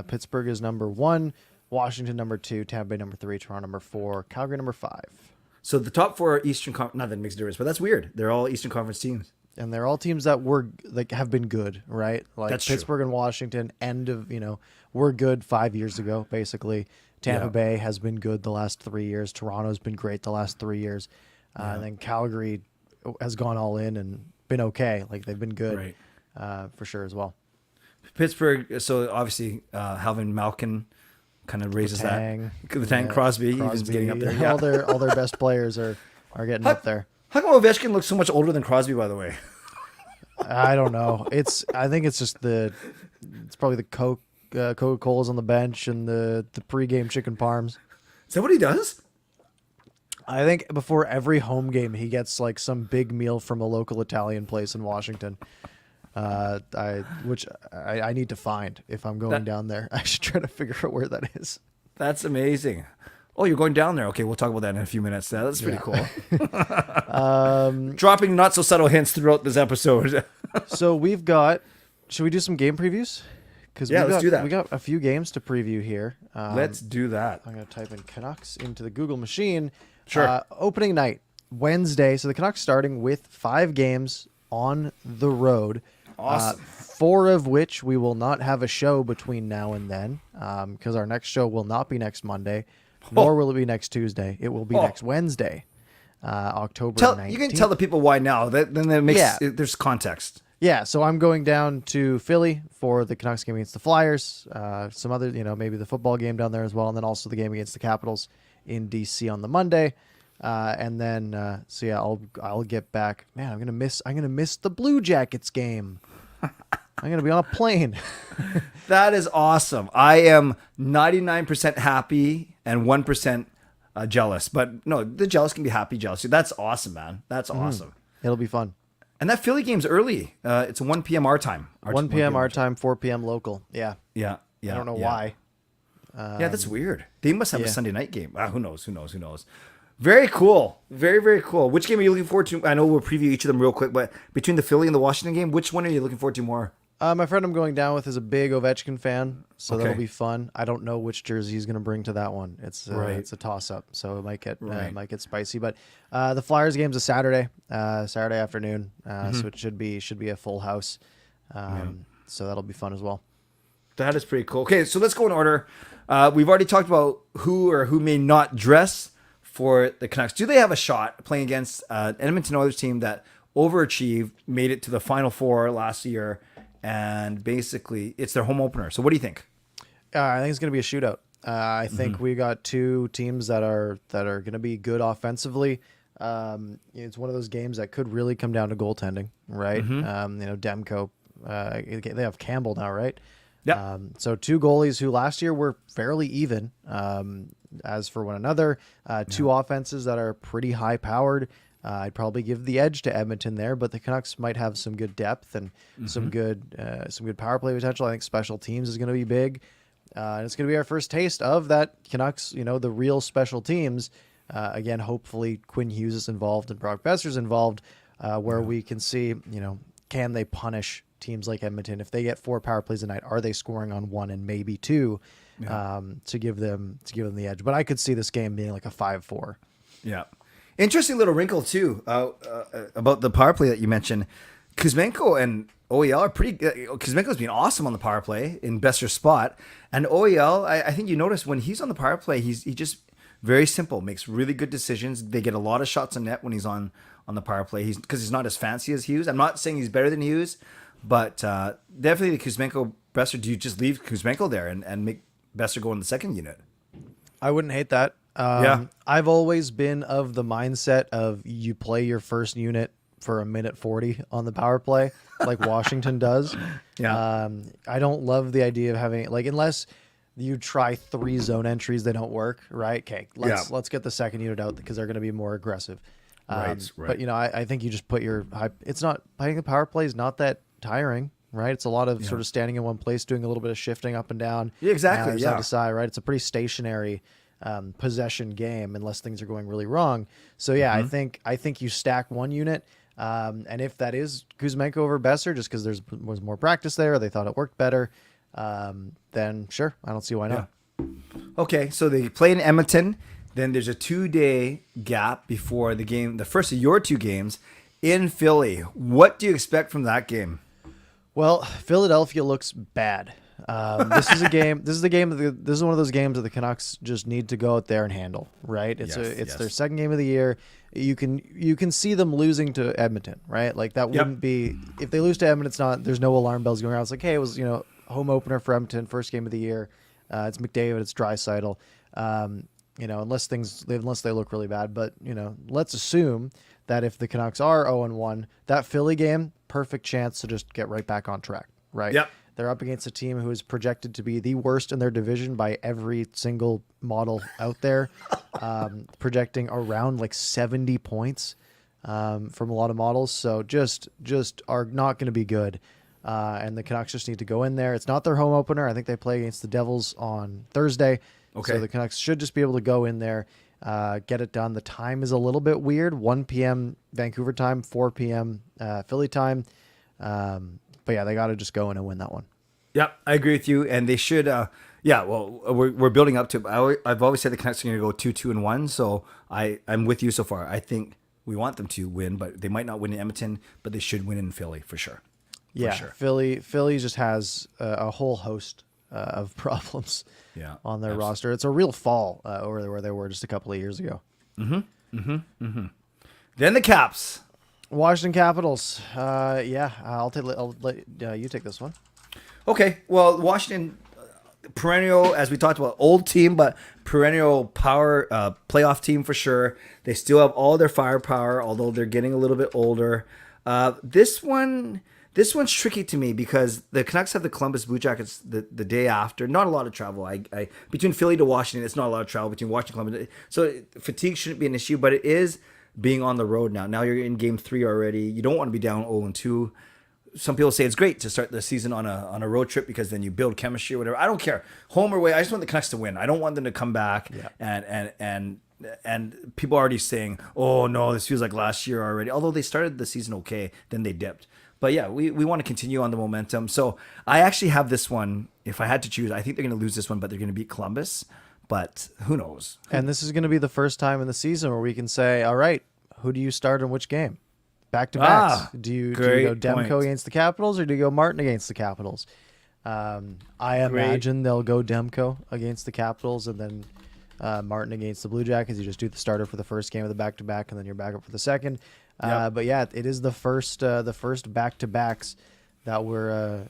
Pittsburgh is number 1, Washington number 2, Tampa Bay number 3, Toronto number 4, Calgary number 5. So the top 4 are Eastern Conference. Not that it makes a difference, but that's weird. They're all Eastern Conference teams. And they're all teams that were have been good, right? Like That's Pittsburgh true. and Washington, were good 5 years ago, basically. Tampa Bay has been good the last 3 years. Toronto's been great the last 3 years. And then Calgary has gone all in and been okay. Like they've been good, for sure as well. Pittsburgh. So obviously, having Malkin kind of raises Letang, the tank. Crosby, even getting up there. Yeah. All their best players are getting up there. How come Ovechkin looks so much older than Crosby? By the way, I don't know. I think it's just it's probably the Coca-Cola's on the bench and the pregame chicken parms. is that what he does? I think before every home game, he gets like some big meal from a local Italian place in Washington. Which I need to find if I'm going down there. I should try to figure out where that is. That's amazing. Oh, you're going down there. Okay, we'll talk about that in a few minutes. That's pretty cool. Dropping not so subtle hints throughout this episode. So should we do some game previews? Because let's do that. We got a few games to preview here. Let's do that. I'm going to type in Canucks into the Google machine. Sure. Opening night, Wednesday. So the Canucks starting with 5 games on the road. Awesome. 4 of which we will not have a show between now and then, because our next show will not be next Monday, nor will it be next Tuesday. It will be next Wednesday, October 19th. You can tell the people why now. Then that makes there's context. Yeah, so I'm going down to Philly for the Canucks game against the Flyers, some other, maybe the football game down there as well, and then also the game against the Capitals in DC on the Monday. And then, I'll get back. Man, I'm gonna miss the Blue Jackets game. I'm gonna be on a plane. That is awesome. I am 99% happy and 1% jealous. But no, the jealous can be happy jealous. That's awesome, man. That's awesome. It'll be fun. And that Philly game's early. It's 1 p.m. our time. 1 p.m. our time, 4 p.m. local. Yeah. Yeah. I don't know why. Yeah, that's weird. They must have a Sunday night game. Who knows? Very cool. Very, very cool. Which game are you looking forward to? I know we'll preview each of them real quick, but between the Philly and the Washington game, which one are you looking forward to more? My friend I'm going down with is a big Ovechkin fan, so that'll be fun. I don't know which jersey he's going to bring to that one. It's a toss-up, so it might get spicy. But the Flyers game's a Saturday afternoon, so it should be a full house. So that'll be fun as well. That is pretty cool. Okay, so let's go in order. We've already talked about who may not dress for the Canucks. Do they have a shot playing against an Edmonton Oilers team that overachieved, made it to the Final Four last year, and basically it's their home opener? So what do you think? I think it's going to be a shootout. I think we got 2 teams that are going to be good offensively. It's one of those games that could really come down to goaltending, right? Demko, they have Campbell now, right? Yeah. So 2 goalies who last year were fairly even as for one another. 2 offenses that are pretty high powered. I'd probably give the edge to Edmonton there, but the Canucks might have some good depth and some good power play potential. I think special teams is going to be big. And it's going to be our first taste of that Canucks, the real special teams. Again, hopefully Quinn Hughes is involved and Brock Besser's involved, where we can see, can they punish teams like Edmonton? If they get 4 power plays a night, are they scoring on 1 and maybe 2 to give them the edge? But I could see this game being like a 5-4. Yeah. Interesting little wrinkle too about the power play that you mentioned. Kuzmenko and OEL are pretty good. Kuzmenko's been awesome on the power play in Besser's spot, and OEL, I think you notice when he's on the power play, he just very simple, makes really good decisions. They get a lot of shots on net when he's on the power play. Because he's not as fancy as Hughes. I'm not saying he's better than Hughes, but definitely the Kuzmenko Besser. Do you just leave Kuzmenko there and make Besser go in the second unit? I wouldn't hate that. I've always been of the mindset of you play your first unit for a minute 40 on the power play, like Washington does. Yeah. I don't love the idea of having unless you try 3 zone entries, they don't work, right? Okay, let's get the second unit out because they're going to be more aggressive. Right. But I think you just put your high. It's not. I think the power play is not that tiring, right? It's a lot of sort of standing in one place, doing a little bit of shifting up and down. Yeah, exactly. Side to side, right? It's a pretty stationary possession game unless things are going really wrong. So I think you stack 1 unit. And if that is Kuzmenko over Besser, just because was more practice there, or they thought it worked better, then sure, I don't see why not. Yeah. Okay, so they play in Edmonton. Then there's a 2-day gap before the game, the first of your 2 games in Philly. What do you expect from that game? Well, Philadelphia looks bad. This is a game. This is the game. This is one of those games that the Canucks just need to go out there and handle. Right? It's their second game of the year. You can see them losing to Edmonton. Right? Like that wouldn't be if they lose to Edmonton. It's not. There's no alarm bells going around. It's like, hey, it was home opener for Edmonton, first game of the year. It's McDavid. It's Draisaitl. Unless they look really bad. But let's assume that if the Canucks are 0-1, that Philly game, perfect chance to just get right back on track. Right? Yep. They're up against a team who is projected to be the worst in their division by every single model out there, projecting around like 70 points from a lot of models. So just are not going to be good. And the Canucks just need to go in there. It's not their home opener. I think they play against the Devils on Thursday. Okay. So the Canucks should just be able to go in there, get it done. The time is a little bit weird. 1 p.m. Vancouver time, 4 p.m. Philly time. But yeah, they got to just go in and win that one. Yep, I agree with you. And they should, we're building up to, I've always said the Canucks are going to go 2-2-1. So I'm with you so far. I think we want them to win, but they might not win in Edmonton, but they should win in Philly for sure. Yeah, for sure. Philly just has a whole host of problems on their roster. It's a real fall over where they were just a couple of years ago. Then the Caps. Washington Capitals. I'll let you take this one. Okay, well, Washington, perennial, as we talked about, old team, but perennial power playoff team for sure. They still have all their firepower, although they're getting a little bit older. This one's tricky to me because the Canucks have the Columbus Blue Jackets the day after. Not a lot of travel. I between Philly to Washington, it's not a lot of travel between Washington and Columbus. So fatigue shouldn't be an issue, but it is being on the road now. Now you're in game 3 already. You don't want to be down 0-2. Some people say it's great to start the season on a road trip because then you build chemistry or whatever. I don't care. Home or away, I just want the Canucks to win. I don't want them to come back and people are already saying, oh no, this feels like last year already. Although they started the season okay, then they dipped. But yeah, we want to continue on the momentum. So I actually have this one. If I had to choose, I think they're going to lose this one, but they're going to beat Columbus. But who knows? And this is going to be the first time in the season where we can say, all right, who do you start in which game? Back-to-backs. Do you go Demko against the Capitals or do you go Martin against the Capitals? I imagine they'll go Demko against the Capitals and then Martin against the Blue Jackets. You just do the starter for the first game of the back-to-back and then you're back up for the second. But yeah, it is the first back-to-backs that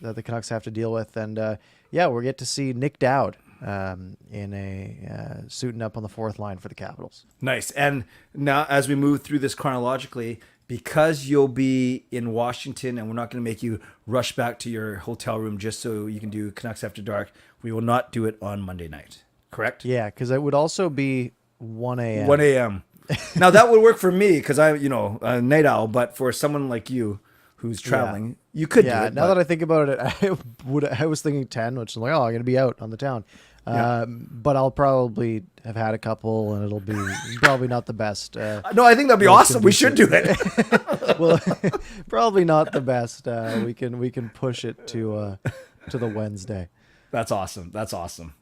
that the Canucks have to deal with. And we'll get to see Nick Dowd in a suiting up on the fourth line for the Capitals. Nice. And now as we move through this chronologically, because you'll be in Washington and we're not going to make you rush back to your hotel room just so you can do Canucks After Dark, we will not do it on Monday night. Correct? Yeah, because it would also be 1 a.m. 1 a.m. Now that would work for me because I'm, a night owl, but for someone like you who's traveling, you could do it. Now that I think about it, I was thinking 10, which is like, I'm going to be out on the town. But I'll probably have had a couple, and it'll be probably not the best. No, I think that'd be awesome. We should do it. Well, probably not the best. We can push it to the Wednesday. That's awesome.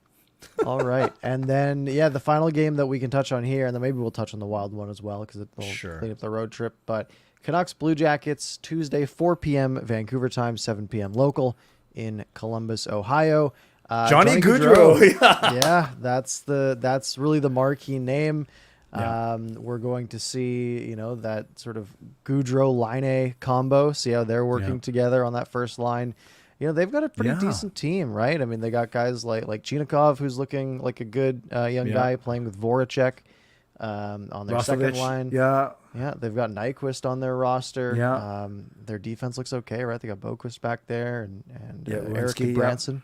All right, and then the final game that we can touch on here, and then maybe we'll touch on the Wild one as well because it'll clean up the road trip. But Canucks Blue Jackets Tuesday 4 p.m. Vancouver time, 7 p.m. local in Columbus, Ohio. Johnny Gaudreau. Yeah, that's really the marquee name. We're going to see, that sort of Gaudreau-Laine combo, see how they're working together on that first line. They've got a pretty decent team, right? I mean, they got guys like Chinikov, who's looking like a good young guy playing with Voracek on their second line. Yeah, they've got Nyquist on their roster. Yeah. Their defense looks okay, right? They got Boquist back there and Eric Branson.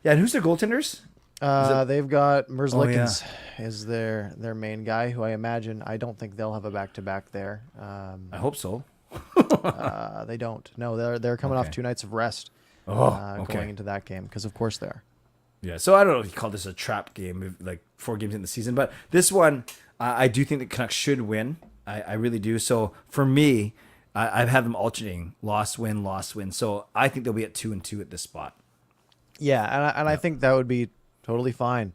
Yeah, and who's their goaltenders? They've got Merzlikins is their main guy, who I don't think they'll have a back-to-back there. I hope so. They don't. No, they're coming off 2 nights of rest going into that game because of course they are. Yeah, so I don't know if you call this a trap game, like 4 games in the season, but this one I do think the Canucks should win. I really do. So for me, I've had them alternating loss, win, loss, win. So I think they'll be at 2-2 at this spot. Yeah, and I think that would be totally fine.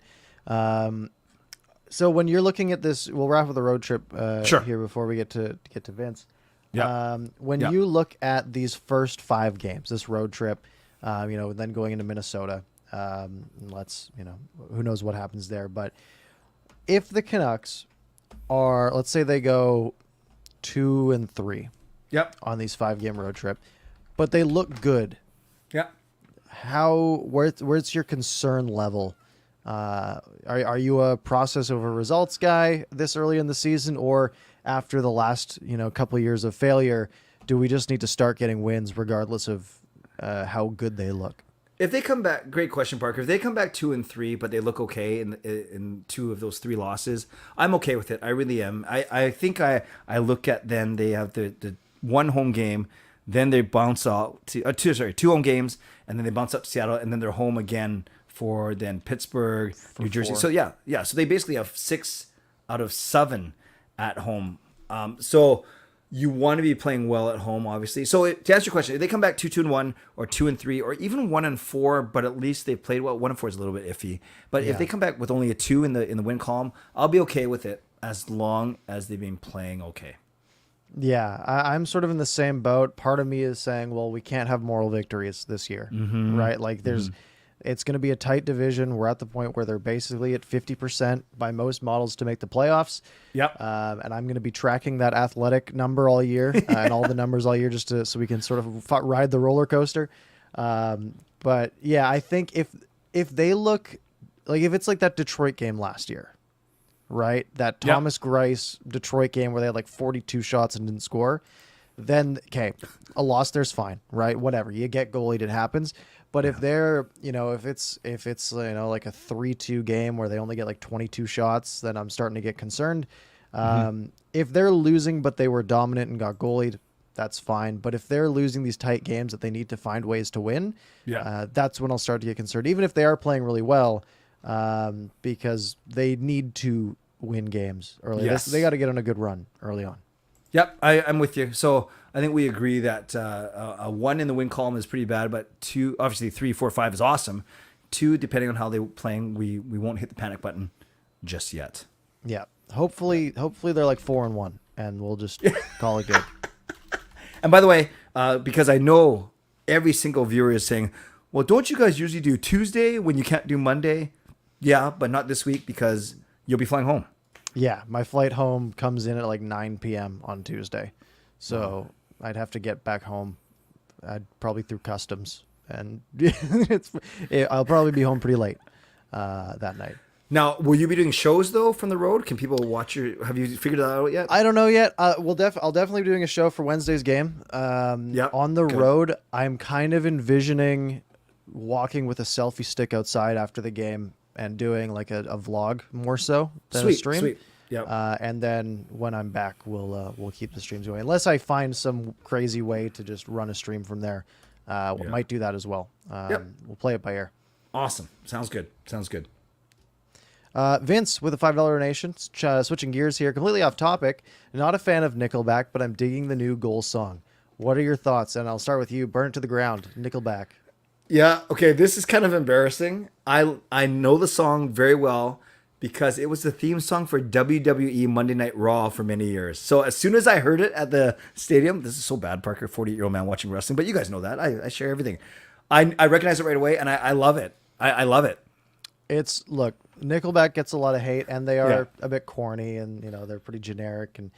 So when you're looking at this, we'll wrap with the road trip Sure. here before we get to Vince. Yeah. When Yeah. you look at these first 5 games, this road trip, then going into Minnesota, who knows what happens there. But if the Canucks are, let's say they go 2-3 Yep. on these 5-game road trip, but they look good, Yep. where's your concern level? Are you a process over results guy this early in the season, or after the last couple of years of failure, do we just need to start getting wins regardless of how good they look? If they come back, great question, Parker. If they come back 2-3, but they look okay in 2 of those 3 losses, I'm okay with it. I really am. I think I look at then they have the 1 home game, then they bounce out to 2 home games, and then they bounce up to Seattle, and then they're home again for then Pittsburgh, New Jersey. 4. So yeah. So they basically have 6 out of 7 at home. So you want to be playing well at home, obviously. So to answer your question, if they come back 2-1 or 2-3 or even 1-4, but at least they played well. 1-4 is a little bit iffy. But if they come back with only a 2 in the win column, I'll be okay with it as long as they've been playing okay. Yeah, I'm sort of in the same boat. Part of me is saying, well, we can't have moral victories this year, right? Like it's going to be a tight division. We're at the point where they're basically at 50% by most models to make the playoffs. Yep. And I'm going to be tracking that athletic number all year and all the numbers all year so we can sort of ride the roller coaster. But yeah, I think if they look like, if it's like that Detroit game last year, right? That Thomas Greiss Detroit game where they had like 42 shots and didn't score, then okay, a loss there's fine, right? Whatever. You get goalied, it happens. But if they're, if it's like a 3-2 game where they only get like 22 shots, then I'm starting to get concerned. If they're losing but they were dominant and got goalied, that's fine. But if they're losing these tight games that they need to find ways to win, that's when I'll start to get concerned, even if they are playing really well, because they need to win games early. Yes. They got to get on a good run early on. Yep, I'm with you. So I think we agree that a 1 in the win column is pretty bad, but 2, obviously 3, 4, 5 is awesome. 2, depending on how they're playing, we won't hit the panic button just yet. Yeah. Hopefully they're like 4-1, and we'll just call it good. And by the way, because I know every single viewer is saying, well, don't you guys usually do Tuesday when you can't do Monday? Yeah, but not this week because you'll be flying home. Yeah, my flight home comes in at like 9 p.m. on Tuesday. So I'd have to get back home. I'd probably through customs. And I'll probably be home pretty late that night. Now, will you be doing shows, though, from the road? Can people watch have you figured that out yet? I don't know yet. I'll definitely be doing a show for Wednesday's game. On the road, I'm kind of envisioning walking with a selfie stick outside after the game and doing like a vlog more so than a stream. Sweet. Yeah. And then when I'm back, we'll keep the streams going. Unless I find some crazy way to just run a stream from there. We might do that as well. We'll play it by ear. Awesome. Sounds good. Vince with a $5 donation. Switching gears here, completely off topic. Not a fan of Nickelback, but I'm digging the new Goal song. What are your thoughts? And I'll start with you. Burn it to the ground. Nickelback. Yeah. Okay. This is kind of embarrassing. I know the song very well because it was the theme song for WWE Monday Night Raw for many years. So as soon as I heard it at the stadium, this is so bad, Parker, 48-year-old man watching wrestling, but you guys know that. I share everything. I recognize it right away, and I love it. I love it. Look, Nickelback gets a lot of hate, and they are a bit corny, and they're pretty generic. And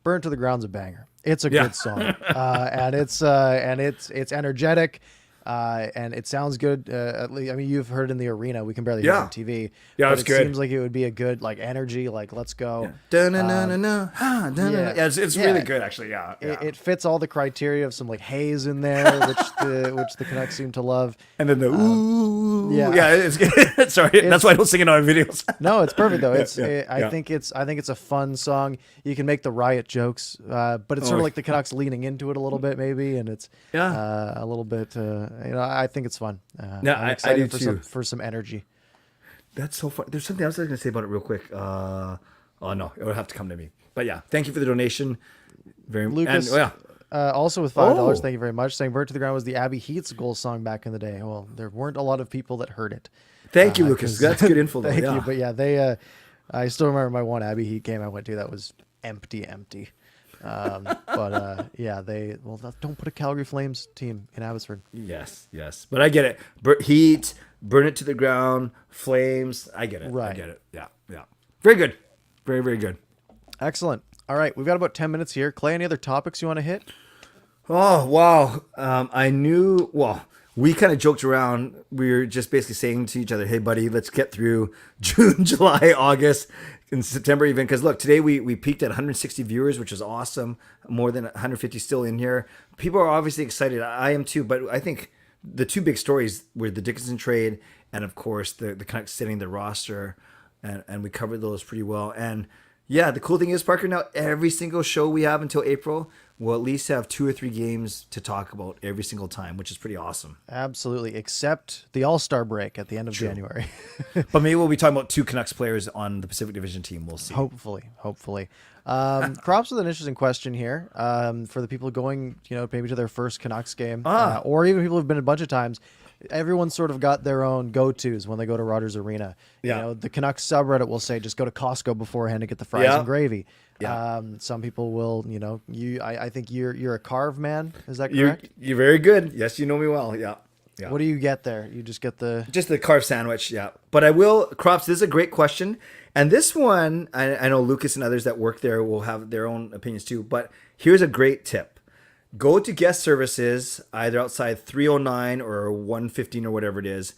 "Burn to the Ground's" a banger. It's a good song, and it's energetic. And it sounds good. At least, I mean, you've heard it in the arena. We can barely hear it on TV. Yeah, but it's good. It seems like it would be a good energy. Like, let's go. It's really good, actually. Yeah. It fits all the criteria of some haze in there, which the Canucks seem to love. And then the ooh. Yeah, it's good. Sorry, that's why I don't sing it on videos. No, it's perfect though. I think it's a fun song. You can make the riot jokes, but it's sort of like the Canucks leaning into it a little bit, maybe, and it's a little bit. I think it's fun. I'm excited I do too. for some energy. That's so fun. There's something else I was going to say about it real quick. Oh no, it would have to come to me. But yeah, thank you for the donation. Very Lucas, and, also with $5, Oh. thank you very much. Saying "Bird to the Ground" was the Abby Heats goal song back in the day. Well, there weren't a lot of people that heard it. Thank you, Lucas. 'Cause- That's good info. Though. Thank yeah. you. But yeah, they. I still remember my one Abbey Heat game I went to that was empty. Yeah, they. Well, don't put a Calgary Flames team in Abbotsford. Yes. But I get it. Heat, burn it to the ground, flames. I get it. I Right. get it. Yeah. Very good. Very, very good. Excellent. All right, we've got about 10 minutes here. Clay, any other topics you want to hit? Oh, wow. I knew, well, we kind of joked around. We were just basically saying to each other, hey, buddy, let's get through June, July, August, and September even. Because look, today we peaked at 160 viewers, which is awesome. More than 150 still in here. People are obviously excited. I am too. But I think the two big stories were the Dickinson trade and, of course, the Canucks setting the roster. And we covered those pretty well. And yeah, the cool thing is, Parker, now every single show we have until April will at least have 2 or 3 games to talk about every single time, which is pretty awesome. Absolutely, except the All-Star break at the end of January. But maybe we'll be talking about 2 Canucks players on the Pacific Division team. We'll see. Hopefully. Crops with an interesting question here for the people going, maybe to their first Canucks game, or even people who've been a bunch of times. Everyone's sort of got their own go-tos when they go to Rogers Arena. Yeah. The Canucks subreddit will say, just go to Costco beforehand to get the fries and gravy. Yeah. Some people will, I think you're a carve man. Is that correct? You're very good. Yes, you know me well. Yeah. What do you get there? You just get the carve sandwich. Yeah. But I will, Crops, this is a great question. And this one, I know Lucas and others that work there will have their own opinions too. But here's a great tip. Go to guest services, either outside 309 or 115 or whatever it is,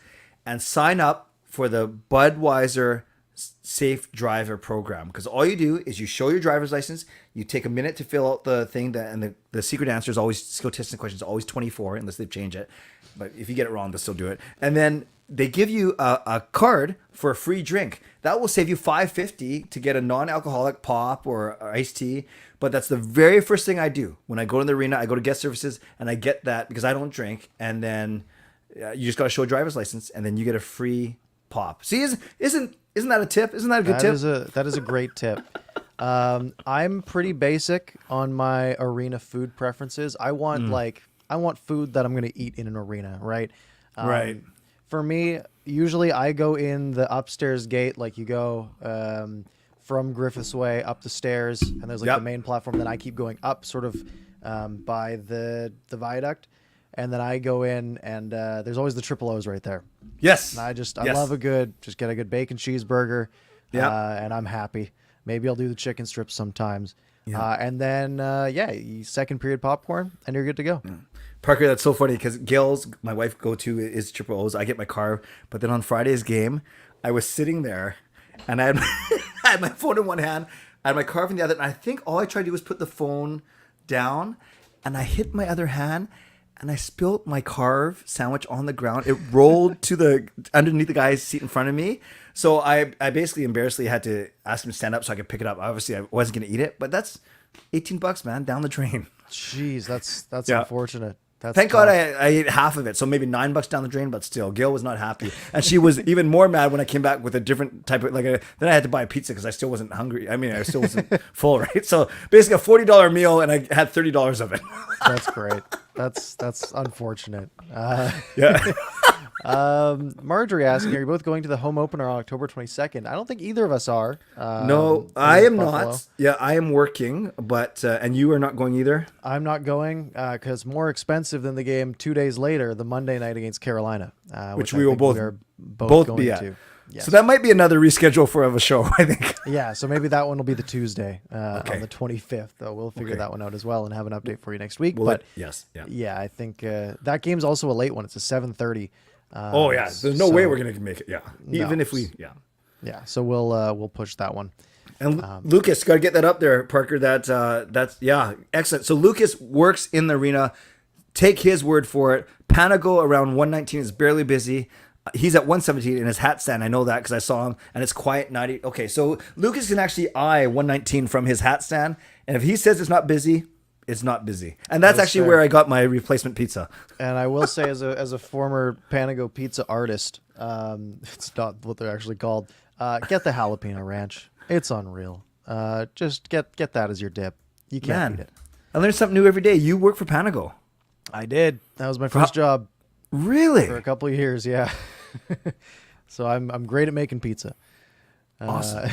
and sign up for the Budweiser Safe Driver program. Because all you do is you show your driver's license, you take a minute to fill out the thing, and the secret answer is always, skill testing question is always 24, unless they've changed it. But if you get it wrong, they'll still do it. And then they give you a card for a free drink. That will save you $5.50 to get a non-alcoholic pop or iced tea. But that's the very first thing I do. When I go to the arena, I go to guest services and I get that because I don't drink. And then you just got to show a driver's license and then you get a free pop. See, isn't that a tip? Isn't that a good tip? That is a great tip. I'm pretty basic on my arena food preferences. I want food that I'm going to eat in an arena, right? Right. For me, usually I go in the upstairs gate, like you go from Griffiths Way up the stairs, and there's the main platform. Then I keep going up, sort of by the viaduct, and then I go in, and there's always the triple O's right there. Yes. And I love just get a good bacon cheeseburger, and I'm happy. Maybe I'll do the chicken strips sometimes. Yeah. And then, second period popcorn, and you're good to go. Yeah. Parker, that's so funny because Gail's, my wife, go-to is triple O's. I get my carb. But then on Friday's game, I was sitting there, and I had, I had my phone in one hand, I had my carb in the other, and I think all I tried to do was put the phone down, and I hit my other hand, and I spilled my carb sandwich on the ground. It rolled to underneath the guy's seat in front of me. So I basically embarrassingly had to ask him to stand up so I could pick it up. Obviously, I wasn't going to eat it, but that's $18, man, down the drain. Jeez, that's unfortunate. Thank God I ate half of it, so maybe $9 down the drain, but still, Gail was not happy, and she was even more mad when I came back with a different type of then I had to buy a pizza because I still wasn't hungry. I mean, I still wasn't full, right? So basically, a $40 meal, and I had $30 of it. That's great. That's unfortunate. Yeah. Marjorie asking, are you both going to the home opener on October 22nd? I don't think either of us are. No, I am not. Yeah, I am working, but and you are not going either? I'm not going because more expensive than the game 2 days later, the Monday night against Carolina, which we will both be at. To. Yes. So that might be another reschedule for a show, I think. Yeah, so maybe that one will be the Tuesday on the 25th. Though we'll figure that one out as well and have an update for you next week. Yeah, I think that game's also a late one. It's a 7:30. There's no way we're gonna make it. Yeah, even if we. Yeah. So we'll push that one. And Lucas, got to get that up there, Parker. That's excellent. So Lucas works in the arena. Take his word for it. Panago around 119 is barely busy. He's at 117 in his hat stand. I know that because I saw him, and it's quiet 90. Okay, so Lucas can actually eye 119 from his hat stand, and if he says it's not busy, it's not busy. And that's actually where I got my replacement pizza. And I will say, as a former Panago pizza artist, it's not what they're actually called. Get the jalapeno ranch. It's unreal. just get that as your dip. You can't beat it. I learn something new every day. You work for Panago. I did. That was my first job. Really? For a couple of years, yeah. So I'm great at making pizza. Awesome.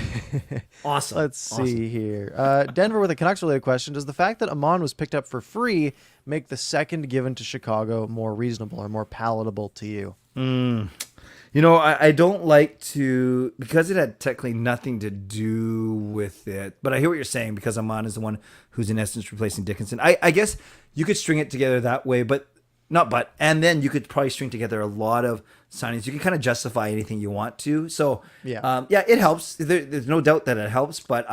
Awesome. Let's see here. Denver with a Canucks related question. Does the fact that Amon was picked up for free make the second given to Chicago more reasonable or more palatable to you? You know, I don't like to, because it had technically nothing to do with it, but I hear what you're saying because Amon is the one who's in essence replacing Dickinson. I guess you could string it together that way, and then you could probably string together a lot of signings. You can kind of justify anything you want to. So, it helps. There's no doubt that it helps, but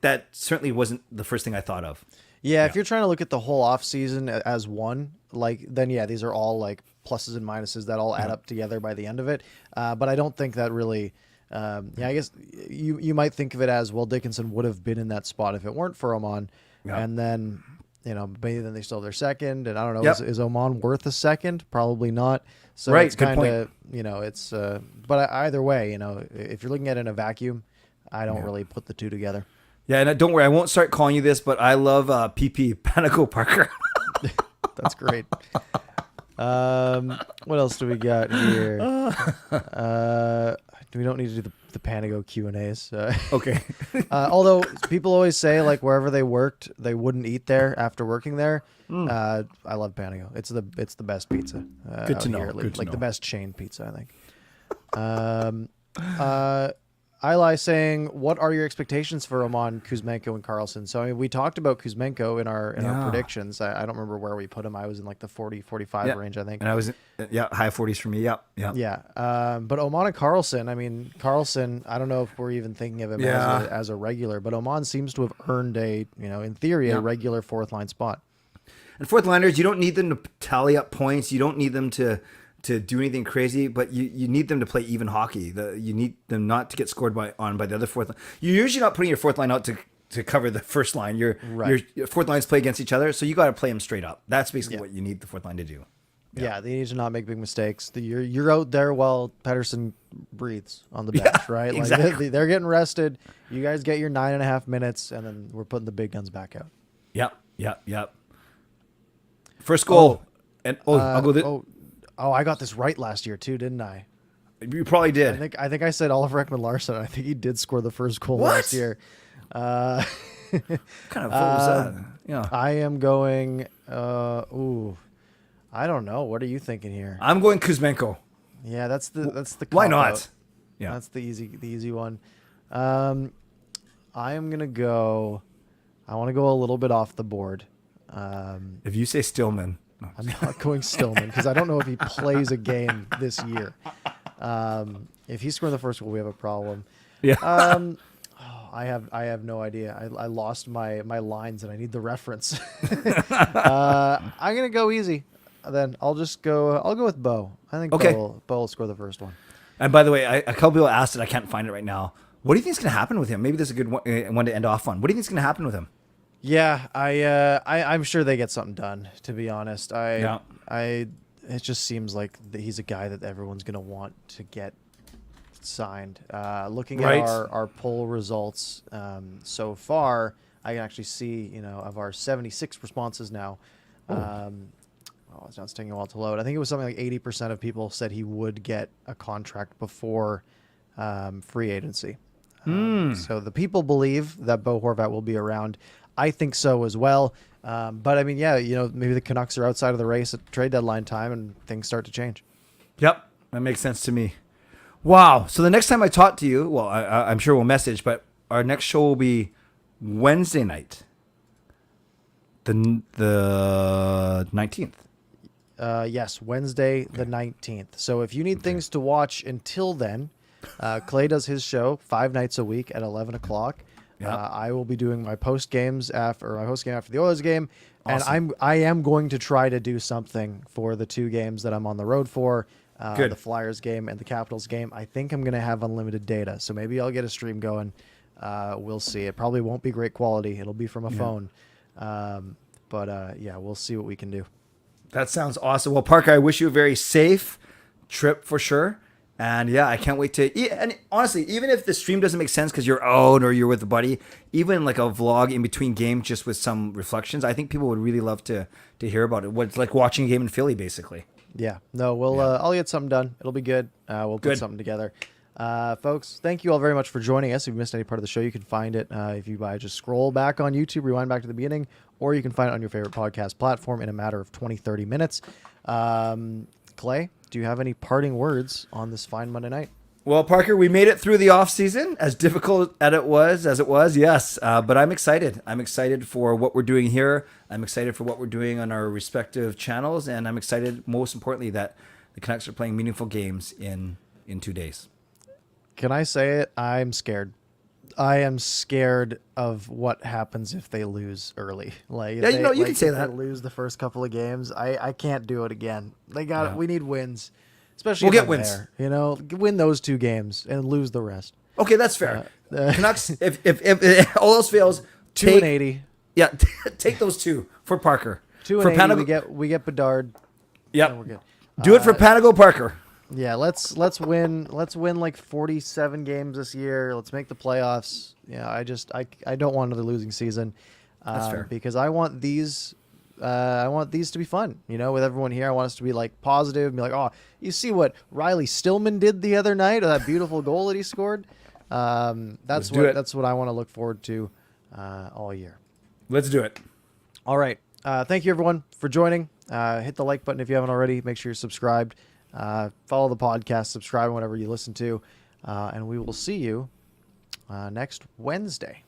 that certainly wasn't the first thing I thought of. Yeah, if you're trying to look at the whole offseason as one, then these are all like pluses and minuses that all add up together by the end of it. But I don't think that really, I guess you might think of it as, well, Dickinson would have been in that spot if it weren't for Oman. And then, maybe then they still have their second. And I don't know, is Oman worth a second? Probably not. So it's kind of, it's, but either way, if you're looking at it in a vacuum, I don't really put the two together. Yeah, and don't worry, I won't start calling you this, but I love PP, Panago Parker. That's great. What else do we got here? We don't need to do the Panago Q&As. Okay. Although people always say, like, wherever they worked, they wouldn't eat there after working there. I love Panago. It's the best pizza. Good to know. The best chain pizza, I think. Eli saying, what are your expectations for Roman, Kuzmenko, and Karlsson? So, I mean, we talked about Kuzmenko in our predictions. I don't remember where we put him. I was in like the 40, 45 range, I think. And I was, high 40s for me. Yeah. But Oman and Karlsson, I mean, Karlsson, I don't know if we're even thinking of him as a regular, but Oman seems to have earned in theory, a regular fourth line spot. And fourth liners, you don't need them to tally up points. You don't need them to do anything crazy, but you need them to play even hockey. You need them not to get scored on by the other fourth line. You're usually not putting your fourth line out to cover the first line. Your fourth lines play against each other, so you got to play them straight up. That's basically what you need the fourth line to do. Yeah, they need to not make big mistakes. You're out there while Pettersson breathes on the bench, right? Exactly. They're getting rested. You guys get your 9.5 minutes, and then we're putting the big guns back out. Yep. First goal. I'll go Oh, I got this right last year too, didn't I? You probably did. I think I said Oliver Ekman-Larsson. I think he did score the first goal last year. What kind of goal was that? Yeah. I am going. I don't know. What are you thinking here? I'm going Kuzmenko. Yeah, that's the. Why not? Out. Yeah, that's the easy one. I am gonna go. I want to go a little bit off the board. If you say Stillman. No. I'm not going Stillman because I don't know if he plays a game this year. If he's scoring the first goal, we have a problem. Yeah. I have no idea. I lost my lines and I need the reference. I'm gonna go easy. Then I'll go with Bo. I think Bo will score the first one. And by the way, a couple people asked it. I can't find it right now. What do you think is going to happen with him? Maybe this is a good one to end off on. What do you think is going to happen with him? Yeah, I'm sure they get something done. To be honest, it just seems like he's a guy that everyone's gonna want to get signed. Looking at our poll results so far, I can actually see of our 76 responses now. It's not taking a while to load. I think it was something like 80% of people said he would get a contract before free agency. So the people believe that Bo Horvat will be around. I think so as well. But I mean, maybe the Canucks are outside of the race at trade deadline time and things start to change. Yep. That makes sense to me. Wow. So the next time I talk to you, well, I'm sure we'll message, but our next show will be Wednesday night. The 19th. Yes. Wednesday, the 19th. So if you need things to watch until then, Clay does his show 5 nights a week at 11 o'clock. Yep. I will be doing my post game after the Oilers game, awesome. And I am going to try to do something for the 2 games that I'm on the road for, the Flyers game and the Capitals game. I think I'm going to have unlimited data, so maybe I'll get a stream going. We'll see. It probably won't be great quality. It'll be from a phone, but we'll see what we can do. That sounds awesome. Well, Parker, I wish you a very safe trip for sure. And yeah, I can't wait and honestly, even if the stream doesn't make sense because you're out or you're with a buddy, even like a vlog in between games just with some reflections, I think people would really love to hear about it. What it's like watching a game in Philly, basically. Yeah. No, I'll get something done. It'll be good. We'll put something together. Folks, thank you all very much for joining us. If you missed any part of the show, you can find it if you just scroll back on YouTube, rewind back to the beginning, or you can find it on your favorite podcast platform in a matter of 20, 30 minutes. Clay, do you have any parting words on this fine Monday night? Well, Parker, we made it through the off season, as difficult as it was, yes. But I'm excited. I'm excited for what we're doing here. I'm excited for what we're doing on our respective channels, and I'm excited, most importantly, that the Canucks are playing meaningful games in 2 days. Can I say it? I'm scared. I am scared of what happens if they lose early. You can say that. If they lose the first couple of games, I can't do it again. We need wins, especially we'll get wins. Win those 2 games and lose the rest. Okay, that's fair. Canucks, if all else fails, 2-80. Yeah, take those 2 for Parker. 2-80. We get Bedard. Yep, we're good. Do it for Panago Parker. Yeah, let's win like 47 games this year. Let's make the playoffs. Yeah, I don't want another losing season. That's fair. Because I want these to be fun. With everyone here, I want us to be like positive and be like, oh, you see what Riley Stillman did the other night, or that beautiful goal that he scored. That's what I want to look forward to all year. Let's do it. All right. Thank you everyone for joining. Hit the like button if you haven't already. Make sure you're subscribed. Follow the podcast, subscribe whenever you listen to, and we will see you next Wednesday.